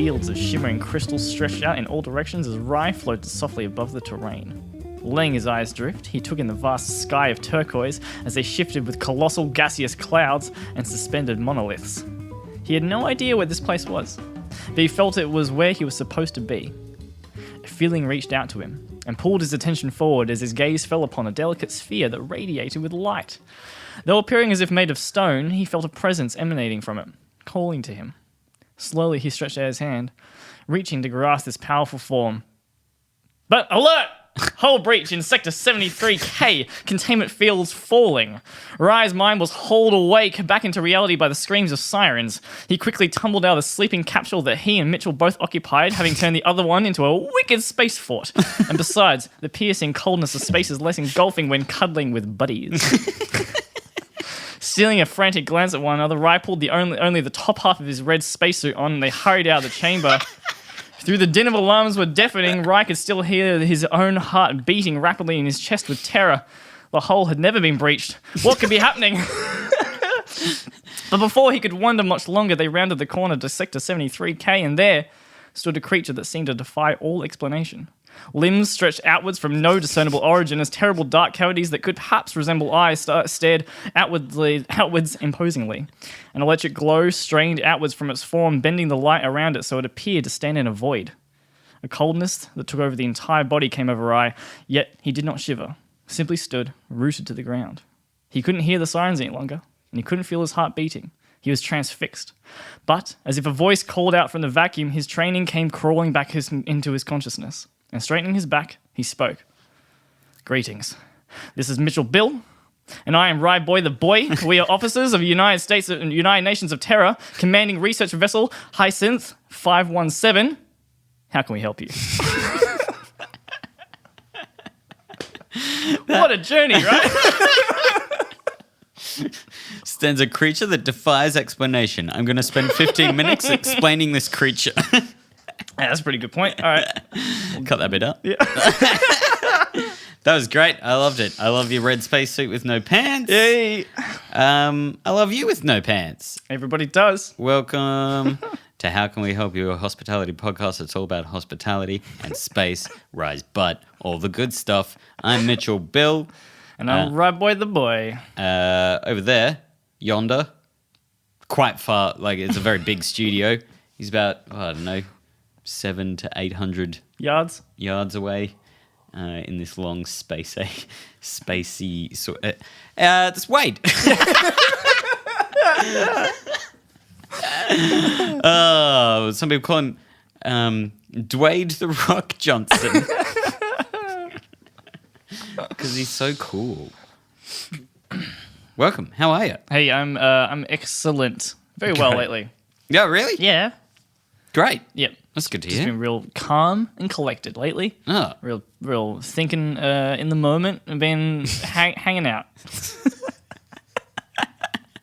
fields of shimmering crystals stretched out in all directions as Rye floated softly above the terrain. Letting his eyes drift, he took in the vast sky of turquoise as they shifted with colossal gaseous clouds and suspended monoliths. He had no idea where this place was, but he felt it was where he was supposed to be. A feeling reached out to him and pulled his attention forward as his gaze fell upon a delicate sphere that radiated with light. Though appearing as if made of stone, he felt a presence emanating from it, calling to him. Slowly he stretched out his hand, reaching to grasp this powerful form. But alert! Hull breach in Sector 73K. Containment fields falling. Rye's mind was hauled awake back into reality by the screams of sirens. He quickly tumbled out of the sleeping capsule that he and Mitchell both occupied, having turned the other one into a wicked space fort. And besides, the piercing coldness of space is less engulfing when cuddling with buddies. Stealing a frantic glance at one another, Rye pulled only the top half of his red spacesuit on and they hurried out of the chamber. Through the din of alarms were deafening, Rye could still hear his own heart beating rapidly in his chest with terror. The hole had never been breached. What could be happening? But before he could wonder much longer, they rounded the corner to Sector 73K, and there stood a creature that seemed to defy all explanation. Limbs stretched outwards from no discernible origin as terrible dark cavities that could perhaps resemble eyes stared outwards imposingly. An electric glow strained outwards from its form, bending the light around it so it appeared to stand in a void. A coldness that took over the entire body came over Rye, yet he did not shiver, simply stood, rooted to the ground. He couldn't hear the sirens any longer, and he couldn't feel his heart beating. He was transfixed. But, as if a voice called out from the vacuum, his training came crawling back into his consciousness. And straightening his back, he spoke. Greetings. This is Mitchell Bill, and I am Rye Boy the Boy. We are officers of United Nations of Terror, commanding research vessel Hyacinth 517. How can we help you? What a journey, right? Stands a creature that defies explanation. I'm going to spend 15 minutes explaining this creature. Yeah, that's a pretty good point. All right. Cut that bit up. Yeah. That was great. I loved it. I love your red spacesuit with no pants. Yay. I love you with no pants. Everybody does. Welcome to How Can We Help You, a hospitality podcast. It's all about hospitality and space, Rye's butt, all the good stuff. I'm Mitchell Bill. And I'm Rye Boy the Boy. Over there, yonder, quite far, like it's a very big studio. He's about, I don't know, 700 to 800 Yards away in this long spacey sort. That's Wayde. Some people call him Dwayde the Rock Johnson because he's so cool. Welcome. How are you? Hey, I'm excellent. Very well lately. Yeah, really? Yeah. Great. Yep. That's good to Just hear. been real calm and collected lately. Oh. Real thinking in the moment and been hanging out.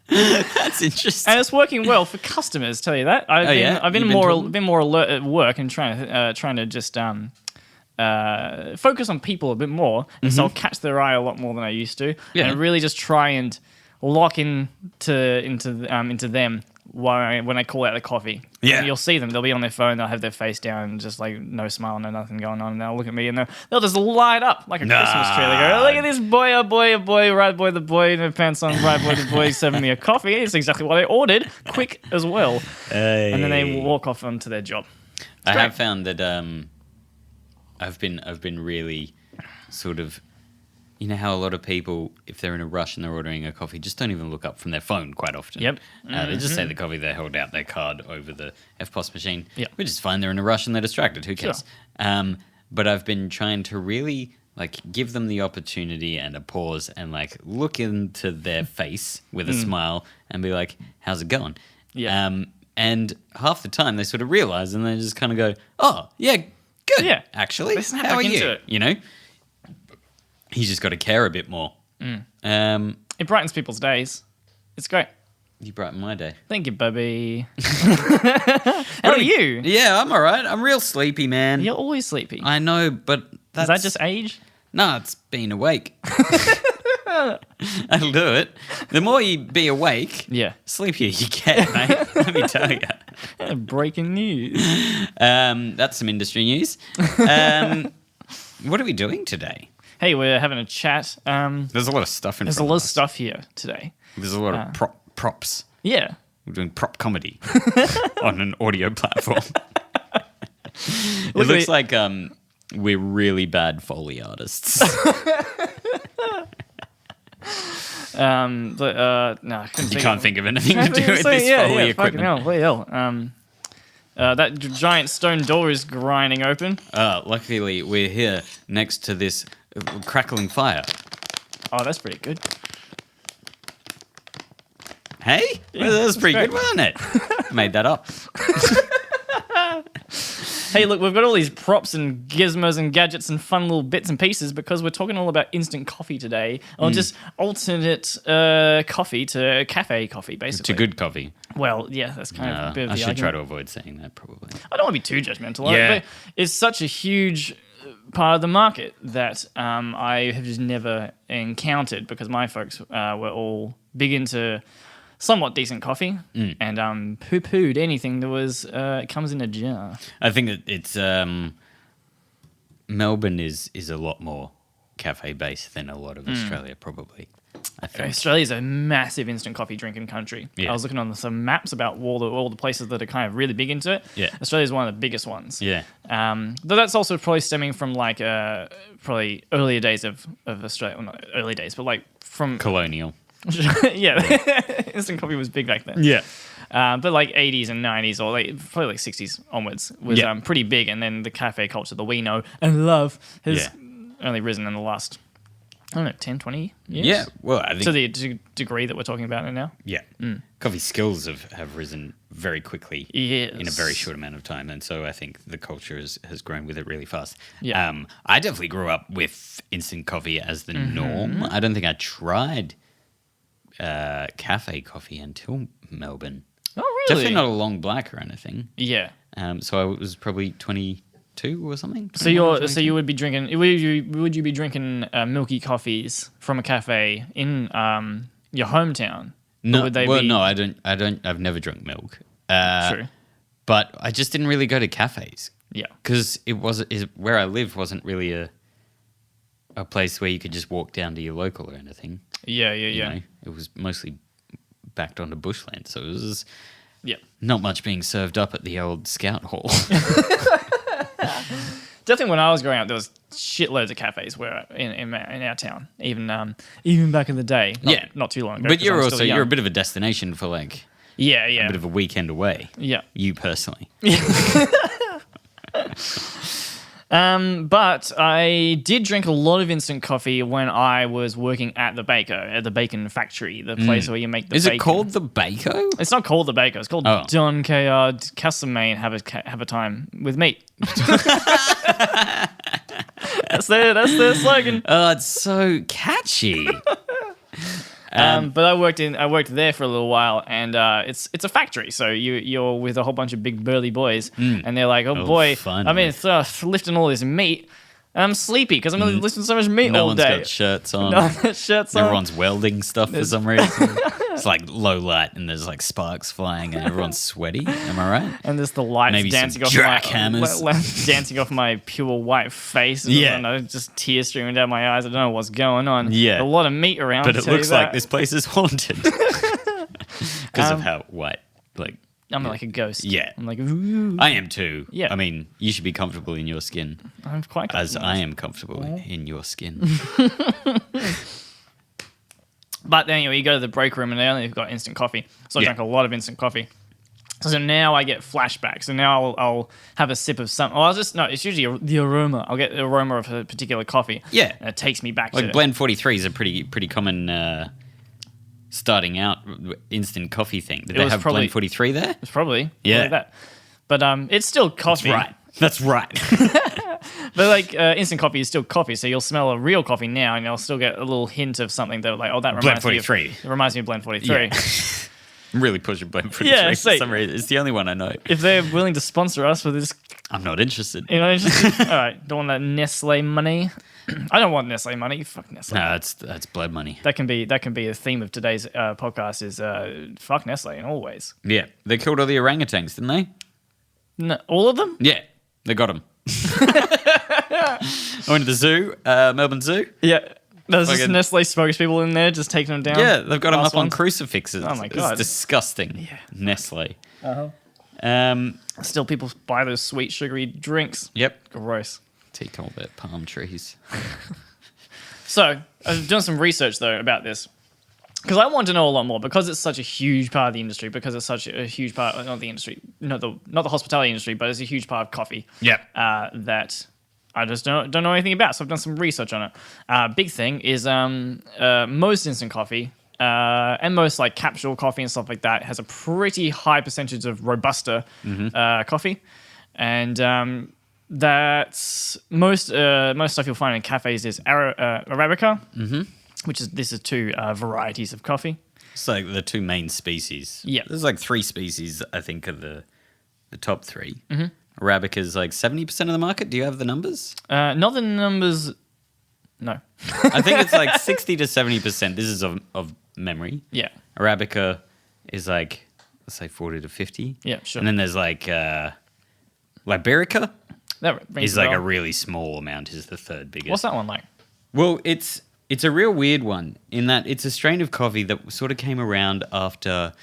That's interesting. And it's working well for customers. Tell you that. I've been more alert at work and trying to just focus on people a bit more, and so I'll catch their eye a lot more than I used to, and really just try and lock into them when I call out the coffee. Yeah. And you'll see them. They'll be on their phone. They'll have their face down, just like no smile, no nothing going on. And they'll look at me and they'll just light up like a Christmas tree. They go, look at this boy, a boy, Rye Boy the Boy, no pants on, Rye Boy the Boy, serving me a coffee. It's exactly what I ordered, quick as well. Hey. And then they walk off onto their job. I have found that I've been really sort of, you know how a lot of people, if they're in a rush and they're ordering a coffee, just don't even look up from their phone quite often. Yep. They just say the coffee, they hold out their card over the FPOS machine. Yep. Which is fine, they're in a rush and they're distracted, who cares? Sure. But I've been trying to really give them the opportunity and a pause and look into their face with a smile and be like, how's it going? Yeah. And half the time they sort of realize and they just kind of go, oh, yeah, good. Yeah. Actually, They snap how back are into you? it. You know? He's just got to care a bit more. It brightens people's days. It's great. You brighten my day. Thank you, baby. How are you? Yeah, I'm all right. I'm real sleepy, man. You're always sleepy. I know, but Is that just age? No, it's being awake. That'll do it. The more you be awake, Yeah. sleepier you get, mate. Let me tell you. Breaking news. That's some industry news. What are we doing today? Hey, we're having a chat. There's a lot of stuff in There's a front lot of of us. stuff here today. There's a lot of props. Yeah. We're doing prop comedy on an audio platform. It Look at looks it. like we're really bad Foley artists. No, I couldn't You think can't of think of anything to do with this Foley equipment. Hell, bloody hell. That giant stone door is grinding open. Luckily, we're here next to this crackling fire. Oh, that's pretty good. Hey? Well, that was pretty great. good, wasn't it? Made that up. Hey, look, we've got all these props and gizmos and gadgets and fun little bits and pieces because we're talking all about instant coffee today, or just alternate coffee to cafe coffee, basically. To good coffee. Well, yeah, that's kind of a bit of I the should try to argument. avoid saying that, probably. I don't want to be too judgmental, Yeah. but it's such a huge part of the market that I have just never encountered because my folks were all big into somewhat decent coffee and poo-pooed anything that was comes in a jar. I think that it's Melbourne is a lot more cafe based than a lot of Australia, probably. I think. Australia's a massive instant coffee drinking country. Yeah. I was looking on some maps about all the places that are kind of really big into it. Yeah. Australia's one of the biggest ones. Yeah. Though that's also probably stemming from like probably earlier days of Australia. Well, not early days, but like from Colonial. yeah, instant coffee was big back then. Yeah. But like 80s and 90s or like probably like 60s onwards was Yeah. pretty big, and then the cafe culture that we know and love has Yeah. only risen in the last, I don't know, 10, 20 years. Yeah. Well, I think To the degree that we're talking about it now. yeah. Coffee skills have risen very quickly Yes. in a very short amount of time, and so I think the culture has grown with it really fast. Yeah. I definitely grew up with instant coffee as the Mm-hmm. norm. I don't think I tried cafe coffee until Melbourne. Oh, really? Definitely not a long black or anything. Yeah. So I was probably 22 or something. So you would be drinking? Would you be drinking milky coffees from a cafe in your hometown? Or No, would they well, be, no, I don't. I've never drunk milk. True. But I just didn't really go to cafes Yeah. because where I lived wasn't really a place where you could just walk down to your local or anything. Yeah. You know? It was mostly backed onto bushland, so it was Yeah. not much being served up at the old scout hall. Definitely, when I was growing up, there was shitloads of cafes where in our town, even back in the day. Yeah. not too long ago. But 'cause you're I'm still also young. you're a bit of a destination for like yeah, a bit of a weekend away. yeah. You personally. But I did drink a lot of instant coffee when I was working at the bacon factory, the place where you make the Is bacon. it called the Bako? It's not called the Baker. It's called Oh. Don Kayard Castlemaine have a time with meat. That's their slogan. Oh, it's so catchy. But I worked there for a little while, and it's a factory, so you're with a whole bunch of big burly boys, and they're like, oh boy, fun. I'm in lifting all this meat, and I'm sleepy because I'm lifting so much meat No all one's day. got shirts on. No one has shirts on. Everyone's welding stuff for some reason. It's like low light and there's like sparks flying and everyone's sweaty. Am I right? And there's the lights Maybe some dancing off my jackhammers. dancing off my pure white face. Yeah. And just tears streaming down my eyes. I don't know what's going on. Yeah. A lot of meat around. But I'll it tell you looks like that. this place is haunted because of how white. Like I'm like a ghost. Yeah. I'm like, ooh. I am too. Yeah. I mean, you should be comfortable in your skin, I'm quite as comfortable. I am comfortable in your skin. But then anyway, you go to the break room and they only got instant coffee. So I Yeah. drank a lot of instant coffee. So now I get flashbacks. So now I'll have a sip of something. Or it's usually the aroma. I'll get the aroma of a particular coffee. Yeah. And it takes me back Like to blend 43 is a pretty common starting out instant coffee thing. Did they was have probably- blend 43 there? It's probably Yeah. that. But it's still coffee. That's right. But like instant coffee is still coffee, so you'll smell a real coffee now, and you'll still get a little hint of something that like, oh, that Blend reminds me 43. of. It reminds me of Blend 43. Yeah. I'm really pushing blend 43 Yeah, for see. some reason. It's the only one I know. If they're willing to sponsor us for this I'm not interested. You know, all right, don't want that Nestle money. I don't want Nestle money. Fuck Nestle. No, that's blood money. That can be the theme of today's podcast is fuck Nestle in all ways. Yeah, they killed all the orangutans, didn't they? No, all of them? Yeah, they got them. I went to the zoo, Melbourne Zoo. Yeah. There's just Fucking- Nestle spokespeople in there just taking them down. Yeah, they've got them Last up on ones. crucifixes. Oh my God. It's disgusting. Yeah. Nestle. Uh-huh. Still, people buy those sweet, sugary drinks. Yep. Gross. Take all their palm trees. So, I've done some research, though, about this. Because I want to know a lot more. Because it's such a huge part of the industry. Because it's such a huge part, not the industry, not the hospitality industry, but it's a huge part of coffee. Yep. That I just don't know anything about. So I've done some research on it. Big thing is most instant coffee and most like capsule coffee and stuff like that has a pretty high percentage of Robusta coffee, and that's most stuff you'll find in cafes is Arabica, which is this is two varieties of coffee. It's like the two main species. Yeah. There's like three species, I think, of the top three. Arabica is like 70% of the market. Do you have the numbers? Not the numbers. No. I think it's like 60 to 70%. This is of memory. Yeah. Arabica is like, let's say 40 to 50. Yeah, sure. And then there's like Liberica That rings is like a bell. really small amount, is the third biggest. What's that one like? Well, it's a real weird one in that it's a strain of coffee that sort of came around after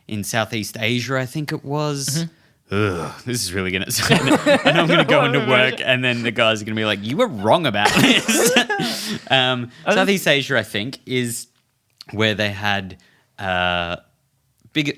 in Southeast Asia, I think it was. Ugh, this is really going to sound... And I'm going to go into work and then the guys are going to be like, you were wrong about this. Southeast Asia, I think, is where they had a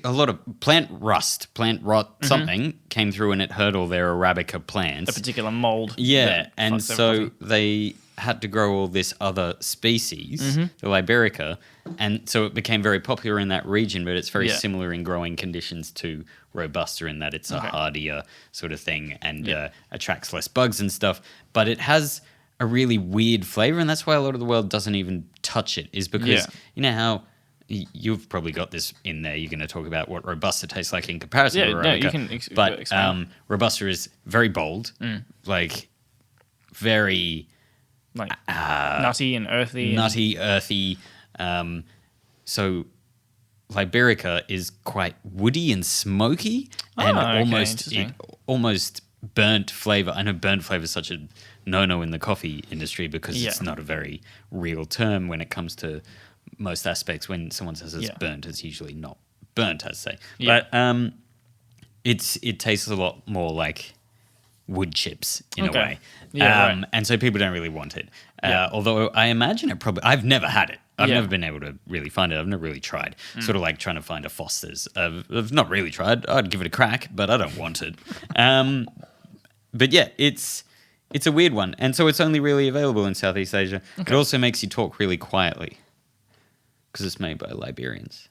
lot of plant rot, something came through and it hurt all their Arabica plants. A particular mold. Yeah, that and fucks their so coffee. they had to grow all this other species, the Liberica, and so it became very popular in that region, but it's very Yeah. similar in growing conditions to Robusta in that it's a hardier sort of thing and attracts less bugs and stuff, but it has a really weird flavor, and that's why a lot of the world doesn't even touch it, is because you know how you've probably got this in there. You're going to talk about what Robusta tastes like in comparison to Yeah, Arabica. no, you can but explain. Robusta is very bold, like very Like nutty and earthy. nutty, earthy. So Liberica is quite woody and smoky and okay, almost interesting. almost burnt flavor. I know burnt flavor is such a no-no in the coffee industry because it's not a very real term when it comes to most aspects. When someone says it's burnt, it's usually not burnt, I'd say. Yeah. But it tastes a lot more like wood chips in a Okay. way. Yeah, right. And so people don't really want it. Although I imagine it probably... I've never had it. I've Yeah. never been able to really find it. I've never really tried. Sort of like trying to find a Foster's. I've not really tried. I'd give it a crack, but I don't want it. But yeah, it's a weird one. And so it's only really available in Southeast Asia. Okay. It also makes you talk really quietly because it's made by Liberians.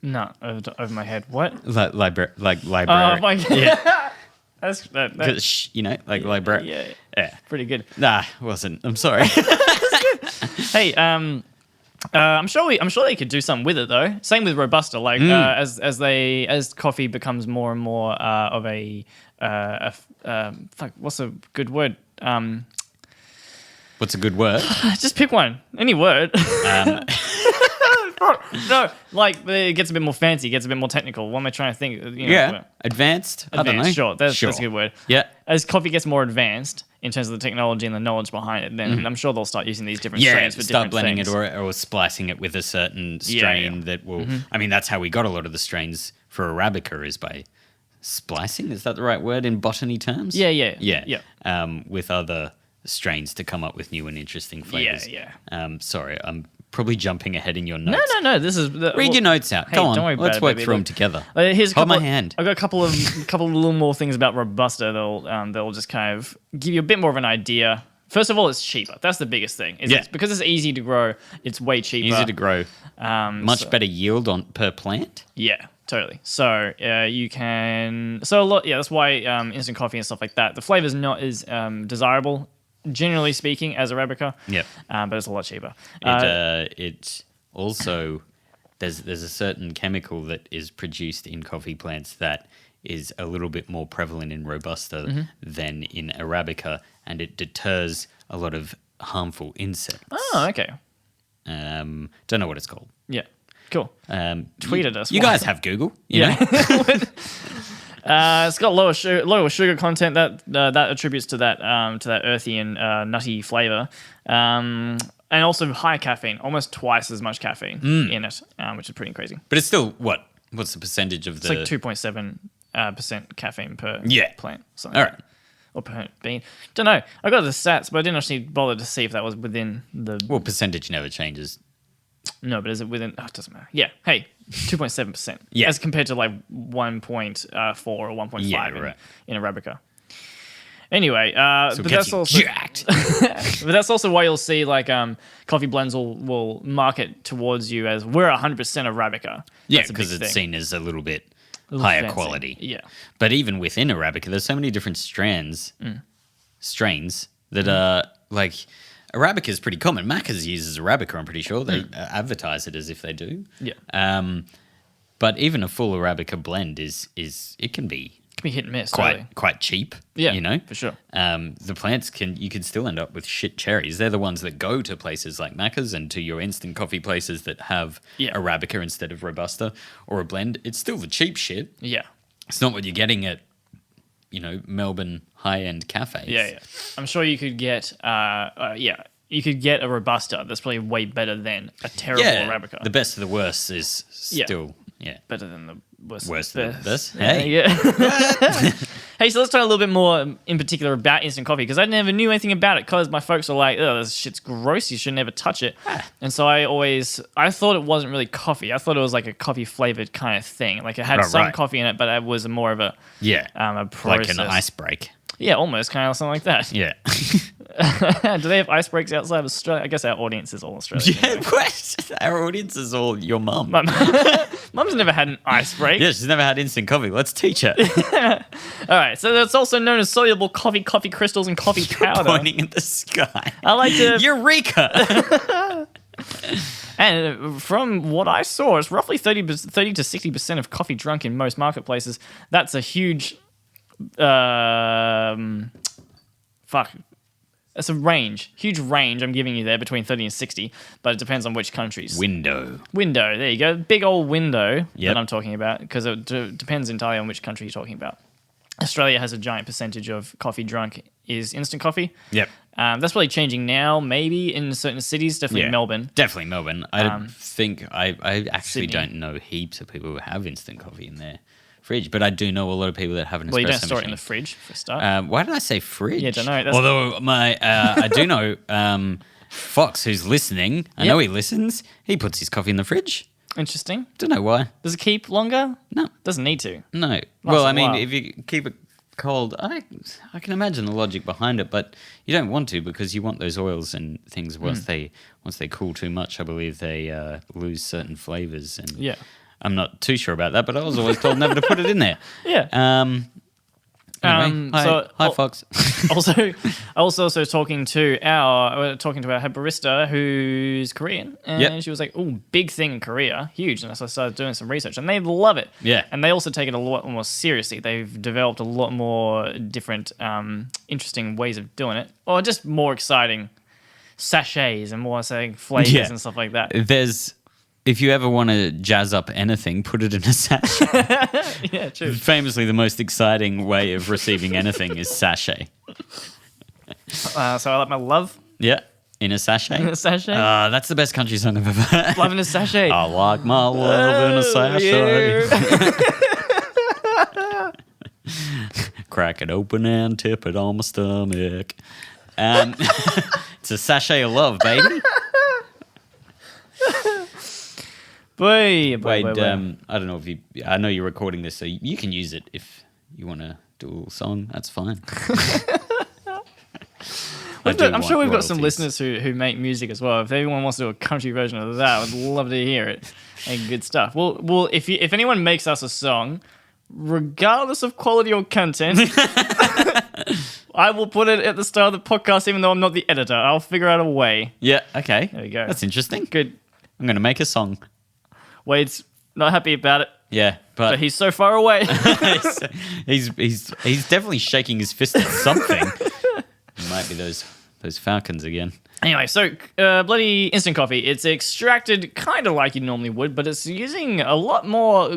No, over my head. What? Like library. Oh my god. Yeah. That's You know, like library. yeah. Pretty good. Nah, it wasn't. I'm sorry. Hey, I'm sure they could do something with it though. Same with Robusta. Like as coffee becomes more and more of a fuck. What's a good word? What's a good word? Just pick one. Any word. No, like it gets a bit more fancy, gets a bit more technical. What am I trying to think? You know, Advanced. I don't know. Sure, that's a good word. Yeah. As coffee gets more advanced in terms of the technology and the knowledge behind it, then I'm sure they'll start using these different strains for start different blending things. it or splicing it with a certain strain that will... I mean, that's how we got a lot of the strains for Arabica is by splicing. Is that the right word in botany terms? Yeah. With other strains to come up with new and interesting flavors. Yeah. Sorry, I'm probably jumping ahead in your notes. No. This is Read your notes out. Hey, Go on. don't worry Let's about it, work baby. through them Look, together. Here's a Hold couple my hand. I've got a couple of little more things about Robusta. They'll just kind of give you a bit more of an idea. First of all, it's cheaper. That's the biggest thing. It's because it's easy to grow. It's way cheaper. Easy to grow. Much so- better yield per plant. Yeah, totally. So you can. So a lot. Yeah, that's why instant coffee and stuff like that. The flavor's not as desirable, generally speaking, as Arabica. Yep. But it's a lot cheaper. It also there's a certain chemical that is produced in coffee plants that is a little bit more prevalent in Robusta Mm-hmm. than in Arabica, and it deters a lot of harmful insects. Oh, okay. Don't know what it's called. Yeah. Cool. Tweet at us. You guys have Google, you know? It's got lower sugar content that attributes to that earthy and nutty flavor, and also high caffeine, almost twice as much caffeine in it, which is pretty crazy. But it's still what? What's the percentage of It's like 2.7% caffeine per plant. Something All like right. that. Or per bean. Don't know. I got the stats, but I didn't actually bother to see if that was within the. Well, percentage never changes. No, but is it within? Oh, it doesn't matter. Yeah. Hey, 2.7%. Yeah. As compared to like 1.4 or 1.5 in Arabica. Anyway, So but it that's gets you also jacked. but that's also why you'll see like coffee blends will market towards you as we're 100% Arabica. Yeah, That's a big because it's thing. seen as a little bit A little higher fancy. quality. Yeah. But even within Arabica, there's so many different strains that are like Arabica is pretty common. Macca's uses Arabica, I'm pretty sure. They advertise it as if they do. Yeah. But even a full Arabica blend is it can be Can be hit and miss. quite totally. quite cheap. Yeah, you know, for sure. The plants you can still end up with shit cherries. They're the ones that go to places like Macca's and to your instant coffee places that have Arabica instead of Robusta or a blend. It's still the cheap shit. Yeah. It's not what you're getting at, Melbourne high-end cafes. Yeah. I'm sure you could get you could get a Robusta that's probably way better than a terrible Arabica. The best of the worst is still Better than the worst. worse than the best. Yeah, Hey, yeah. Hey, so let's talk a little bit more in particular about instant coffee because I never knew anything about it because my folks are like, oh, this shit's gross. You should never touch it. And so I thought it wasn't really coffee. I thought it was like a coffee flavored kind of thing. Like it had some coffee in it, but it was more of a a process. like an ice break. Yeah, almost kind of something like that. Yeah. Do they have ice breaks outside of Australia? I guess our audience is all Australian. Yeah, what? Our audience is all your mum. Mum's never had an ice break. Yeah, she's never had instant coffee. Let's teach her. All right, so that's also known as soluble coffee crystals, and coffee powder. Pointing at the sky. I like to. Eureka! And from what I saw, it's roughly 30 to 60% of coffee drunk in most marketplaces. That's a huge. It's a huge range I'm giving you there between 30 and 60, but it depends on which countries. Window. There you go. Big old window Yep. that I'm talking about because it depends entirely on which country you're talking about. Australia has a giant percentage of coffee drunk is instant coffee. Yep. That's probably changing now, maybe in certain cities, definitely Melbourne. Definitely Melbourne. I think I actually Sydney. don't know heaps of people who have instant coffee in their fridge, but I do know a lot of people that have an espresso Well, you don't store it in machine. the fridge for a start. Why did I say fridge? Yeah, don't know. Although I do know Fox, who's listening, I know he listens. He puts his coffee in the fridge. Interesting. Don't know why. Does it keep longer? No. Doesn't need to. No. Well, a I mean, while. if you keep it cold, I can imagine the logic behind it, but you don't want to because you want those oils and things once they cool too much. I believe they lose certain flavors. And Yeah. I'm not too sure about that, but I was always told never to put it in there. Yeah. Anyway, hi, Fox. I was also talking to our head barista who's Korean, and she was like, "Oh, big thing in Korea, huge." And so I started doing some research, and they love it. Yeah. And they also take it a lot more seriously. They've developed a lot more different, interesting ways of doing it, or just more exciting sachets and more flavors and stuff like that. If you ever want to jazz up anything, put it in a sachet. Yeah, true. Famously, the most exciting way of receiving anything is sachet. So I like my love Yeah, in a sachet. in a sachet. That's the best country song I've ever heard. Love in a sachet. I like my love in a sachet. Yeah. Crack it open and tip it on my stomach. It's a sachet of love, baby. Boy. I don't know I know you're recording this, so you can use it if you want to do a little song. That's fine. I'm sure we've got some listeners who make music as well. If anyone wants to do a country version of that, I'd love to hear it. And good stuff. Well, if anyone makes us a song, regardless of quality or content, I will put it at the start of the podcast, even though I'm not the editor. I'll figure out a way. Yeah, okay. There we go. That's interesting. Good. I'm going to make a song. Wade's not happy about it. Yeah, But he's so far away. he's definitely shaking his fist at something. It might be those falcons again. Anyway, so bloody instant coffee. It's extracted kind of like you normally would, but it's using a lot more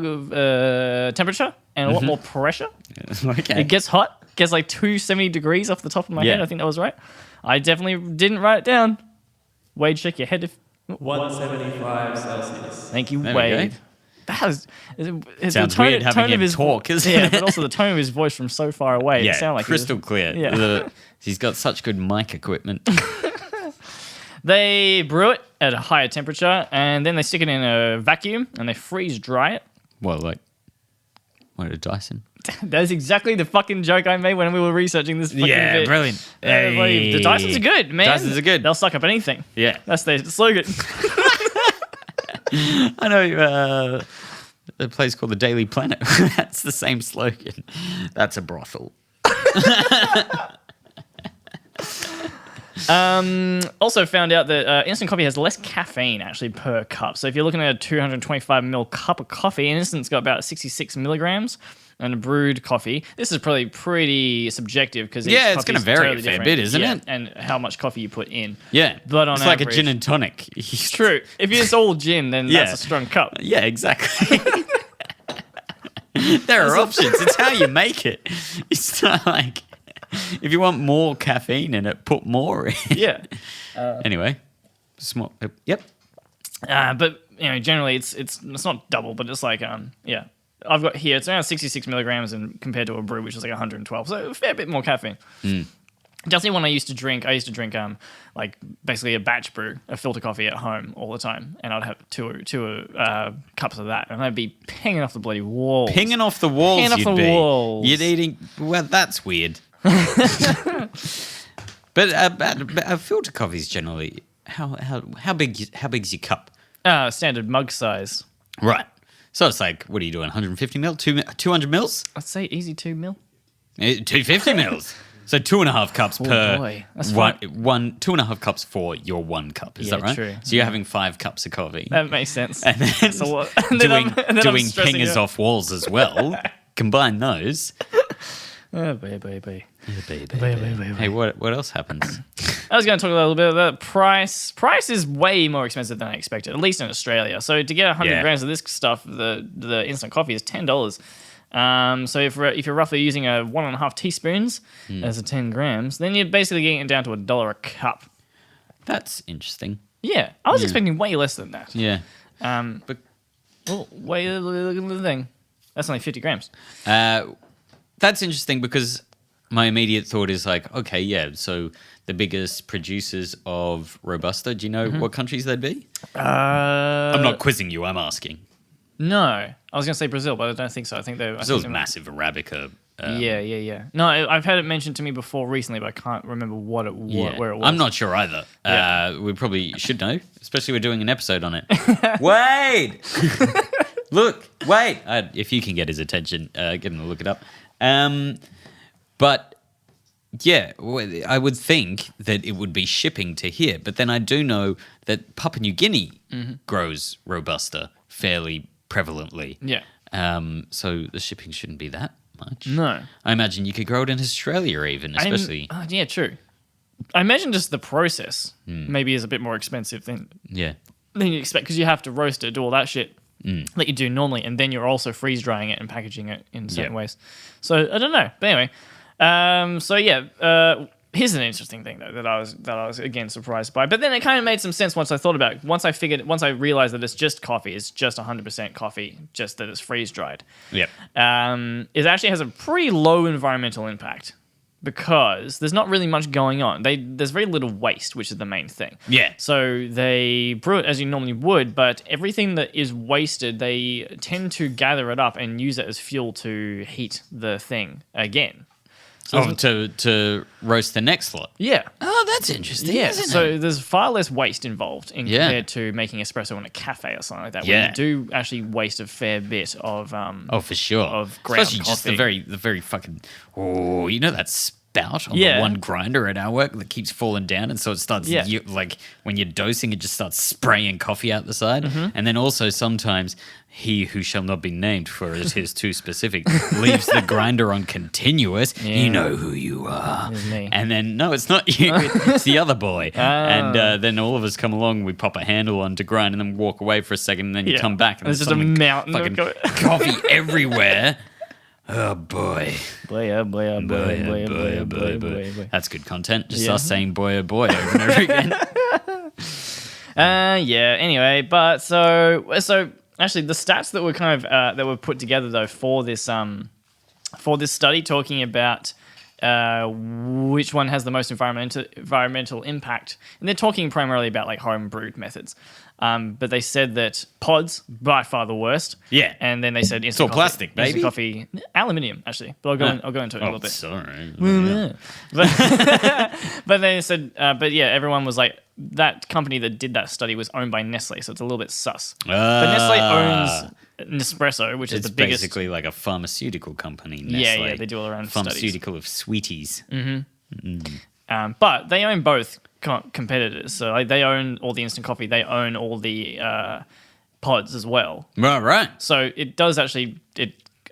temperature and a lot more pressure. Okay. It gets hot. Gets like 270 degrees off the top of my head. I think that was right. I definitely didn't write it down. Wade, shake your head. 175 Celsius. Thank you, There we Wade. go. That was, Sounds weird having him talk, isn't yeah, it? but also the tone of his voice from so far away. Yeah, it sounded like crystal clear. Yeah. He's got such good mic equipment. They brew it at a higher temperature, and then they stick it in a vacuum, and they freeze dry it. What a Dyson? That's exactly the fucking joke I made when we were researching this fucking bit. Brilliant. Bloody- the Dysons are good, man. Dysons are good. They'll suck up anything. Yeah. That's their slogan. I know a place called the Daily Planet. That's the same slogan. That's a brothel. Also found out that instant coffee has less caffeine actually per cup. So if you're looking at a 225 ml cup of coffee, an instant's got about 66 milligrams. And a brewed coffee, this is probably pretty subjective because it's going to vary a fair bit, isn't it? And how much coffee you put in. Yeah, But on it's like a average- gin and tonic. It's true. If it's all gin, then that's Yeah. a strong cup. Yeah, exactly. There are options. It's how you make it. It's not like if you want more caffeine in it, put more in. Yeah. Anyway, small. Yep. But generally it's not double, but it's like I've got here it's around 66 milligrams, and compared to a brew which is like 112, so a fair bit more caffeine. Definitely when I used to drink like basically a batch brew, a filter coffee at home all the time, and I'd have two cups of that, and I'd be pinging off the bloody walls. Pinging off the walls. Pinging off you'd the be. walls. You'd eating. Well, that's weird. But filter coffees generally. How big's your cup? Standard mug size. Right. So it's like, what are you doing? 150 mil? 200 mils? I'd say easy 2 mil. 250 mils. So 2.5 cups per boy. That's one. 2.5 cups for your 1 cup. Is Yeah, that right? true. So you're having 5 cups of coffee. That makes sense. And then That's a lot. And then doing I'm stressing pingers out. off walls as well. Combine those. Oh, baby. Hey, what else happens? I was going to talk a little bit about price. Price is way more expensive than I expected, at least in Australia. So to get 100 grams of this stuff, the instant coffee is $10. So if you're roughly using a 1.5 teaspoons as a 10 grams, then you're basically getting it down to $1 a cup. That's interesting. Yeah, I was expecting way less than that. Yeah. But wait, look at the thing. That's only 50 grams. That's interesting because my immediate thought is like, okay, yeah, so the biggest producers of Robusta, do you know what countries they'd be? I'm not quizzing you, I'm asking. No, I was going to say Brazil, but I don't think so. I think Brazil's massive Arabica. Yeah. No, I've had it mentioned to me before recently, but I can't remember where it was. I'm not sure either. Yeah. We probably should know, especially we're doing an episode on it. Wade! Look, Wade! If you can get his attention, get him to look it up. But yeah, I would think that it would be shipping to here, but then I do know that Papua New Guinea grows Robusta fairly prevalently. Yeah. So the shipping shouldn't be that much. No. I imagine you could grow it in Australia even, especially. Yeah, true. I imagine just the process maybe is a bit more expensive than Yeah. you expect, because you have to roast it, do all that shit that you do normally, and then you're also freeze drying it and packaging it in certain ways. So I don't know. But anyway, here's an interesting thing though that I was again surprised by. But then it kind of made some sense once I thought about it. Once I realized that it's just coffee, it's just 100% coffee, just that it's freeze dried. Yep. It actually has a pretty low environmental impact, because there's not really much going on. There's very little waste, which is the main thing. Yeah. So they brew it as you normally would, but everything that is wasted, they tend to gather it up and use it as fuel to heat the thing again. So to roast the next lot. yeah. Oh, that's interesting. Yeah, isn't so it? there's far less waste involved compared to making espresso in a cafe or something like that, where you do actually waste a fair bit of Oh, for sure. of ground Especially just coffee. the very fucking. Oh, you know that spout on Yeah. the one grinder at our work that keeps falling down, and so it starts Yeah. like when you're dosing, it just starts spraying coffee out the side. Mm-hmm. And then also sometimes he who shall not be named, for it is too specific, leaves the grinder on continuous. Yeah. You know who you are. It's me. And then no, it's not you. It's the other boy. And then all of us come along. We pop a handle on to grind, and then walk away for a second, and then you Yeah. come back, and There's just a someone mountain of fucking coffee everywhere. Oh boy. Boy, oh boy, oh boy, Boy, boy, oh boy, oh boy, boy, boy. That's good content. Just Yeah. us saying boy, oh boy over and over again. Yeah. Anyway, but so actually, the stats that were kind of that were put together though for this study, talking about which one has the most environmental impact, and they're talking primarily about like home brewed methods. But they said that pods by far the worst. Yeah. And then they said It's all plastic, baby. Instant coffee, aluminium actually. But I'll go into it in a little bit. Sorry. But they said, but yeah, everyone was like, that company that did that study was owned by Nestle, so it's a little bit sus. But Nestle owns Nespresso, which is It's the biggest. basically like a pharmaceutical company. Nestle. Yeah, they do all their own pharmaceutical of sweeties. But they own both competitors, so like, they own all the instant coffee, they own all the pods as well. Right. So it does actually.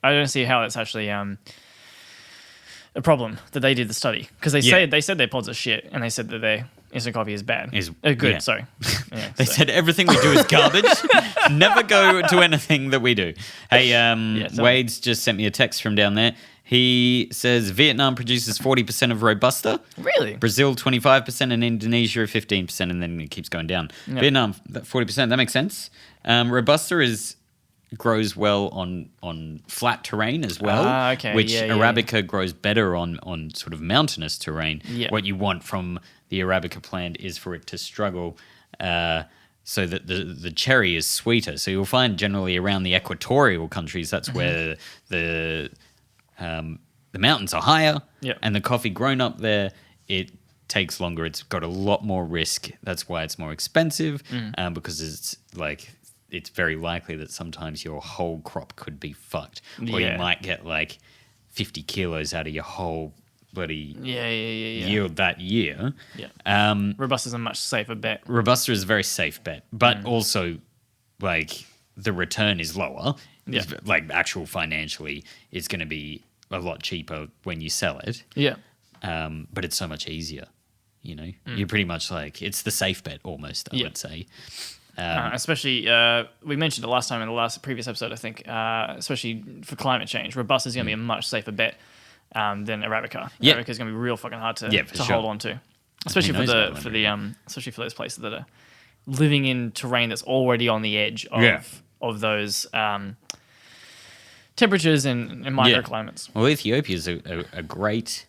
I don't see how it's actually a problem that they did the study, because they said their pods are shit, and they said that their instant coffee is bad. Good. Yeah. Sorry. Yeah, They said everything we do is garbage. Never go to anything that we do. Hey, Wade's just sent me a text from down there. He says Vietnam produces 40% of Robusta. Really? Brazil 25% and Indonesia 15%, and then it keeps going down. Yeah. Vietnam 40%. That makes sense. Robusta grows well on flat terrain as well, okay. which Yeah, Arabica grows better on sort of mountainous terrain. Yeah. What you want from the Arabica plant is for it to struggle so that the cherry is sweeter. So you'll find generally around the equatorial countries, that's where the mountains are higher, and the coffee grown up there, it takes longer. It's got a lot more risk. That's why it's more expensive, because it's very likely that sometimes your whole crop could be fucked, or you might get like 50 kilos out of your whole bloody yield that year. Yeah. Robusta's a much safer bet. Robusta is a very safe bet, but also like the return is lower. Yeah. Like actual financially, it's going to be a lot cheaper when you sell it. Yeah. But it's so much easier. You know, you're pretty much like, it's the safe bet almost, I would say. Especially, we mentioned it last time in the previous episode, I think, especially for climate change, Robusta is going to be a much safer bet than Arabica. Yeah. Arabica is going to be real fucking hard to sure. hold on to, especially especially for those places that are living in terrain that's already on the edge of those temperatures and microclimates. Well, Ethiopia is a great,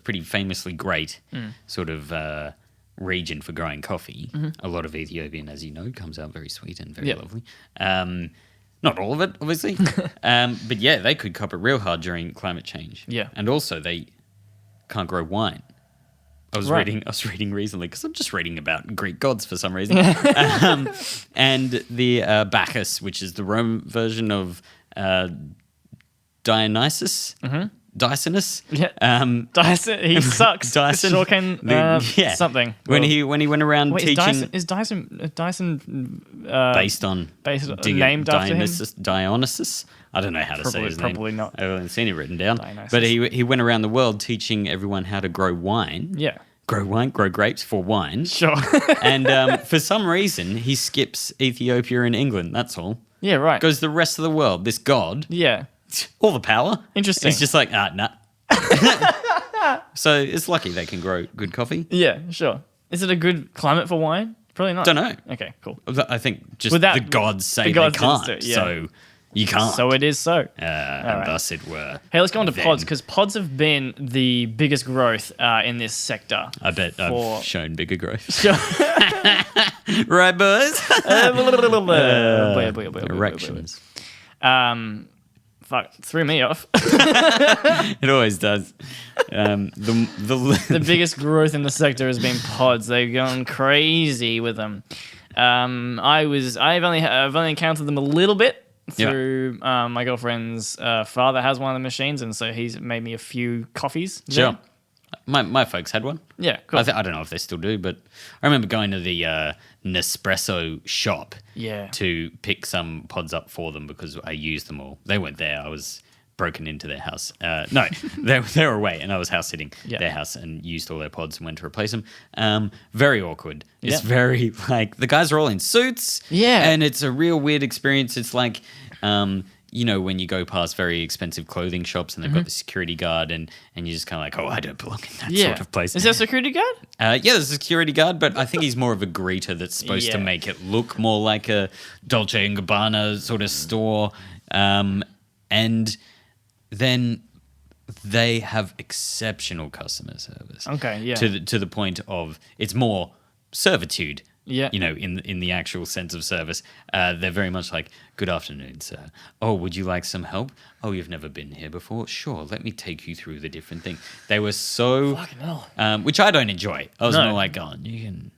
pretty famously great sort of region for growing coffee. A lot of Ethiopian, as you know, comes out very sweet and very lovely. Not all of it, obviously. But yeah, they could cop it real hard during climate change. Yeah. And also they can't grow wine. I was reading recently, because I'm just reading about Greek gods for some reason. And the Bacchus, which is the Roman version of Dionysus. Dysonus. Yeah. Dyson, he sucks. Dyson. Sure can something. When he went around Wait, teaching, is Dyson based on named after him? Dionysus. I don't know how to say his name. Probably not. I haven't seen it written down. Dionysus. But he went around the world teaching everyone how to grow wine. Yeah. Grow grapes for wine. Sure. And for some reason, he skips Ethiopia and England. That's all. Yeah, right. Goes the rest of the world. This god. Yeah. All the power. Interesting. It's just like, nah. So it's lucky they can grow good coffee. Yeah, sure. Is it a good climate for wine? Probably not. Don't know. Okay, cool. I think just the gods say they can't. So you can't. So it is so. And thus it were. Hey, let's go on to pods, because pods have been the biggest growth in this sector. I bet I've shown bigger growth. Sure. Right, boys? Erections. Fuck, threw me off. It always does. The biggest growth in the sector has been pods. They've gone crazy with them. I've only encountered them a little bit through my girlfriend's father has one of the machines, and so he's made me a few coffees. Sure. My folks had one. Yeah, cool. I don't know if they still do, but I remember going to the Nespresso shop to pick some pods up for them because I used them all. They weren't there. I was broken into their house. No, they were away, and I was house sitting their house and used all their pods and went to replace them. Very awkward. It's very like the guys are all in suits. Yeah, and it's a real weird experience. It's like. You know, when you go past very expensive clothing shops and they've got the security guard and you're just kind of like, oh, I don't belong in that sort of place. Is there a security guard? Yeah, there's a security guard, but I think he's more of a greeter that's supposed to make it look more like a Dolce & Gabbana sort of store. And then they have exceptional customer service. Okay, yeah. To the point of it's more servitude. Yeah. You know, in the actual sense of service, they're very much like, good afternoon, sir. Oh, would you like some help? Oh, you've never been here before? Sure, let me take you through the different things. They were so... Fucking hell. which I don't enjoy. I was more like, oh, you can...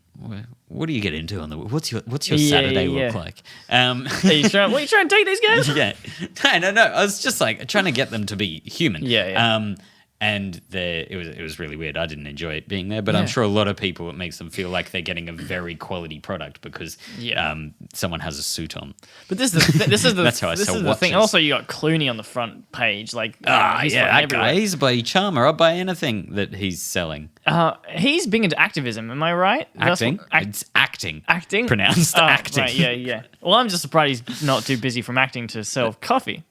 What do you get into on the... What's your Saturday look like? What are you trying to take these guys? Yeah. No. I was just like trying to get them to be human. Yeah. And it was really weird. I didn't enjoy it being there, but I'm sure a lot of people, it makes them feel like they're getting a very quality product because someone has a suit on. But this is the That's how I this sell is the watches. thing. Also, you got Clooney on the front page. Like, he's that everywhere. guy. He's a bloody charmer. I'll buy anything that he's selling. He's big into activism. Am I right? Acting? It's acting. Acting? Pronounced acting. Right, yeah. Well, I'm just surprised he's not too busy from acting to sell coffee.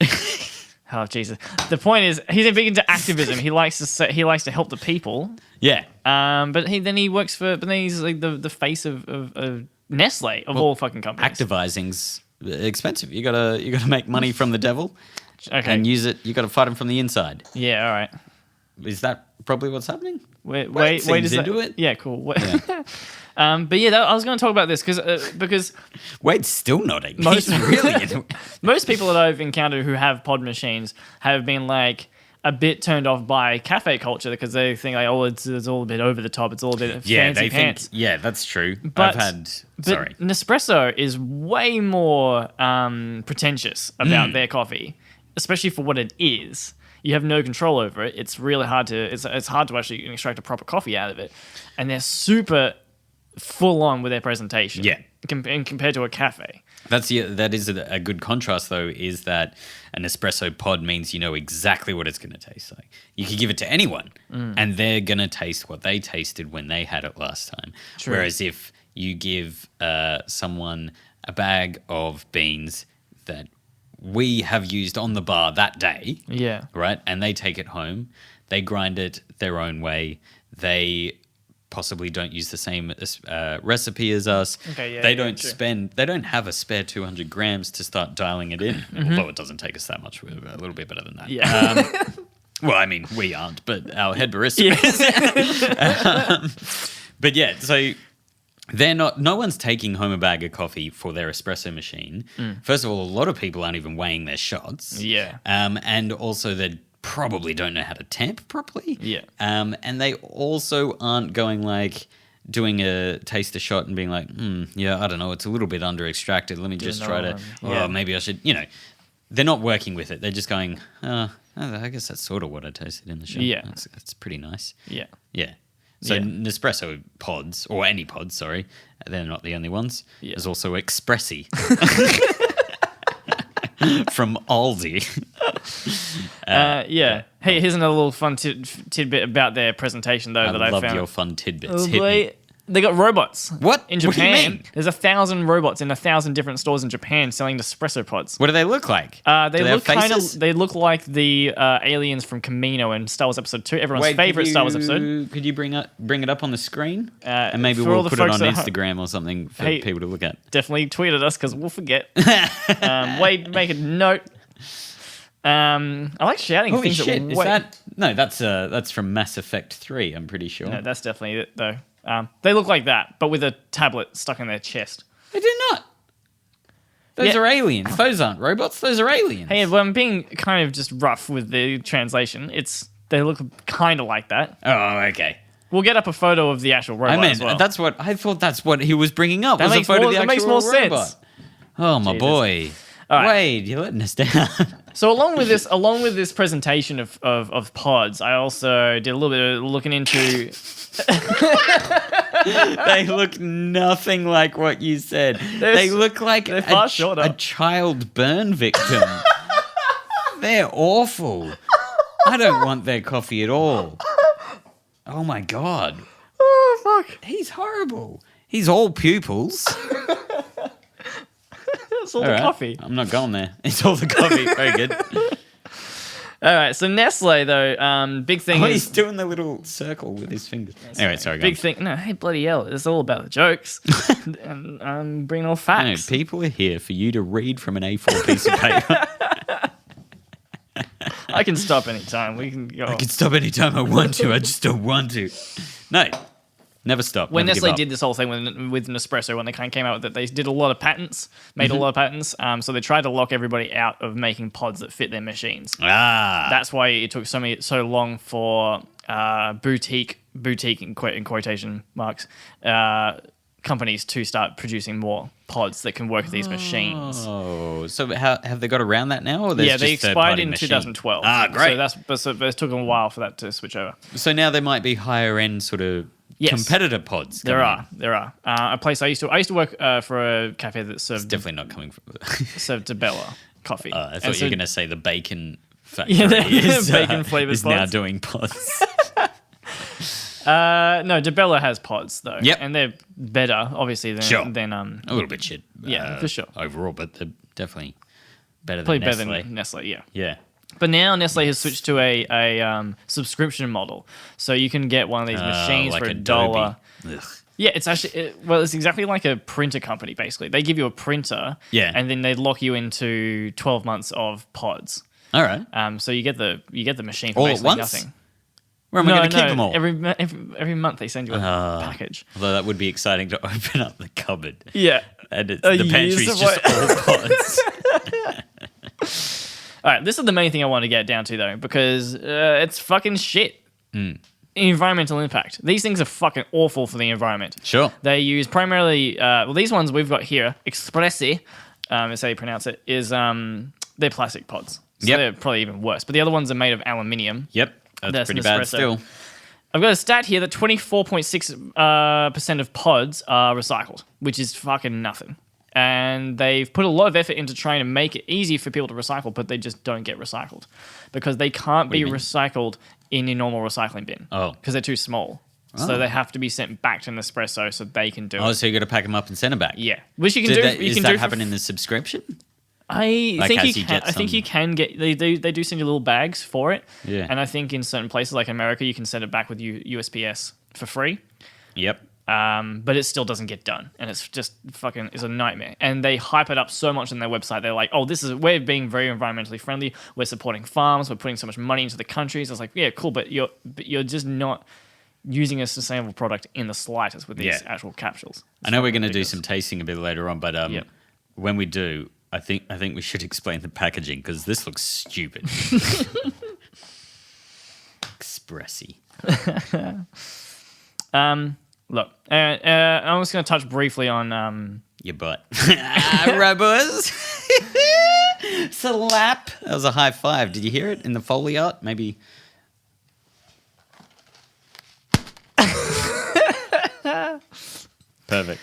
Oh Jesus! The point is, he's big into activism. He likes to help the people. Yeah. But he's like the face of Nestle of all fucking companies. Activizing's expensive. You gotta make money from the devil. Okay. And use it. You gotta fight him from the inside. Yeah. All right. Is that probably what's happening? Wait, seems is into that, it. Yeah. Cool. Yeah. But yeah, I was going to talk about this because Wade's still nodding. He's really into it. most people that I've encountered who have pod machines have been like a bit turned off by cafe culture because they think like, oh, it's all a bit over the top. It's all a bit fancy pants. That's true. But Sorry. Nespresso is way more pretentious about their coffee, especially for what it is. You have no control over it. It's really hard to it's hard to actually extract a proper coffee out of it, and they're super full on with their presentation. Yeah. Compared to a cafe. That is a good contrast, though, is that an espresso pod means you know exactly what it's going to taste like. You can give it to anyone, and they're going to taste what they tasted when they had it last time. True. Whereas if you give someone a bag of beans that we have used on the bar that day, right, and they take it home, they grind it their own way, they possibly don't use the same recipe as us. They don't have a spare 200 grams to start dialing it in, although it doesn't take us that much. We're a little bit better than that. Yeah. Well, I mean, we aren't, but our head barista is. But yeah, so no one's taking home a bag of coffee for their espresso machine. First of all, a lot of people aren't even weighing their shots. Yeah. And also they probably don't know how to tamp properly. Yeah. And they also aren't going like doing a taster shot and being like, I don't know, it's a little bit under extracted. Let me just try to, maybe I should, they're not working with it. They're just going, I guess that's sort of what I tasted in the shot. Yeah. That's pretty nice. Yeah. Yeah. So Nespresso pods, or any pods, sorry, they're not the only ones. Yeah. There's also Expressi from Aldi. Hey, here's another little fun tidbit about their presentation, though, that I found. I love your fun tidbits. Oh, Hit me. They got robots. What? In What do you Japan, mean? there's 1,000 robots in 1,000 different stores in Japan selling Nespresso pods. What do they look like? They have look kind of. faces? They look like the aliens from Camino in Star Wars Episode 2. Everyone's favorite Star Wars episode. Could you bring it up on the screen? And maybe for all we'll the put it folks on at Instagram or something for people to look at. Definitely tweet at us because we'll forget. Wayde, make a note. I like shouting Holy things shit! that Is that no? That's from Mass Effect 3. I'm pretty sure. No, that's definitely it, though. They look like that, but with a tablet stuck in their chest. They do not. Those are aliens. Those aren't robots. Those are aliens. Hey, well, I'm being kind of just rough with the translation. They look kind of like that. Oh, okay. We'll get up a photo of the actual robot as well. I thought that's what he was bringing up. That was makes a photo more- of the that makes actual more sense. robot. Oh my Jesus. boy. All right. Wade, you're letting us down. So along with this presentation of pods, I also did a little bit of looking into. They look nothing like what you said. They look like they're far shorter. a child burn victim. They're awful. I don't want their coffee at all. Oh my god. Oh fuck! He's horrible. He's all pupils. It's all the coffee. I'm not going there. It's all the coffee. Very good. All right, so Nestle though, big thing He's is doing the little circle with his fingers. Anyway, sorry. big thing. No, hey bloody hell! It's all about the jokes and I'm bringing all No, facts. people are here for you to read from an A4 piece of paper. I can stop anytime. We can go. I can stop anytime I want to. I just don't want to. No, never stop. When never give Nestle up. did this whole thing with Nespresso, when they kind of came out with it, they did a lot of patents, made a lot of patents. So they tried to lock everybody out of making pods that fit their machines. That's why it took so long for boutique in quotation marks companies to start producing more pods that can work with these machines. Oh, so have they got around that now? Or Yeah, they just expired third-party in machine? 2012. Great. So it took a while for that to switch over. So now there might be higher end sort of Yes. competitor pods. There coming are. A place I used to work for a cafe that It's served definitely not coming from. served DeBella coffee. I thought you were going to say the bacon factory Yeah, the is, bacon-flavoured is now pods. doing pods. No, DeBella has pods though. Yep. And they're better, obviously, than A little bit shit. Yeah, for sure. Overall, but they're definitely better probably than better Nestle. than Nestle, yeah. Yeah. But now Nestle has switched to a subscription model, so you can get one of these machines like for Adobe. $1. Ugh. Yeah, it's actually it's exactly like a printer company. Basically, they give you a printer, Yeah. and then they lock you into 12 months of pods. All right. So you get the machine for All at basically once? nothing. Where am I going to keep them all? Every month they send you a package. Although that would be exciting to open up the cupboard. Yeah. And the year's pantry's of just all pods. All right, this is the main thing I want to get down to though, because it's fucking shit. Environmental impact. These things are fucking awful for the environment. Sure. They use primarily, these ones we've got here, Espressi, is how you pronounce it, is they're plastic pods. So Yep. they're probably even worse. But the other ones are made of aluminium. Yep. That's pretty Nespresso. bad still. I've got a stat here that 24.6% of pods are recycled, which is fucking nothing. And they've put a lot of effort into trying to make it easy for people to recycle, but they just don't get recycled because they can't do be you mean? recycled in your normal recycling bin. Oh. Because they're too small. So they have to be sent back to Nespresso so they can do Oh, it. so you got to pack them up and send them back. Yeah, which you can do. Does You can that do happen for, in the subscription? I Like, think as you you can. get I think some- you can get. They do send you little bags for it. Yeah. And I think in certain places like America, you can send it back with USPS for free. Yep. But it still doesn't get done, and it's just fucking is a nightmare. And they hype it up so much on their website. They're like, "Oh, we're being very environmentally friendly. We're supporting farms. We're putting so much money into the countries." I was like, "Yeah, cool, but you're just not using a sustainable product in the slightest with these actual capsules." I know we're going to do some tasting a bit later on, but Yep. when we do, I think we should explain the packaging because this looks stupid. Expressy. Look, I'm just going to touch briefly on. Your butt. Right, boys. Slap. That was a high five. Did you hear it in the Foley art? Maybe. Perfect.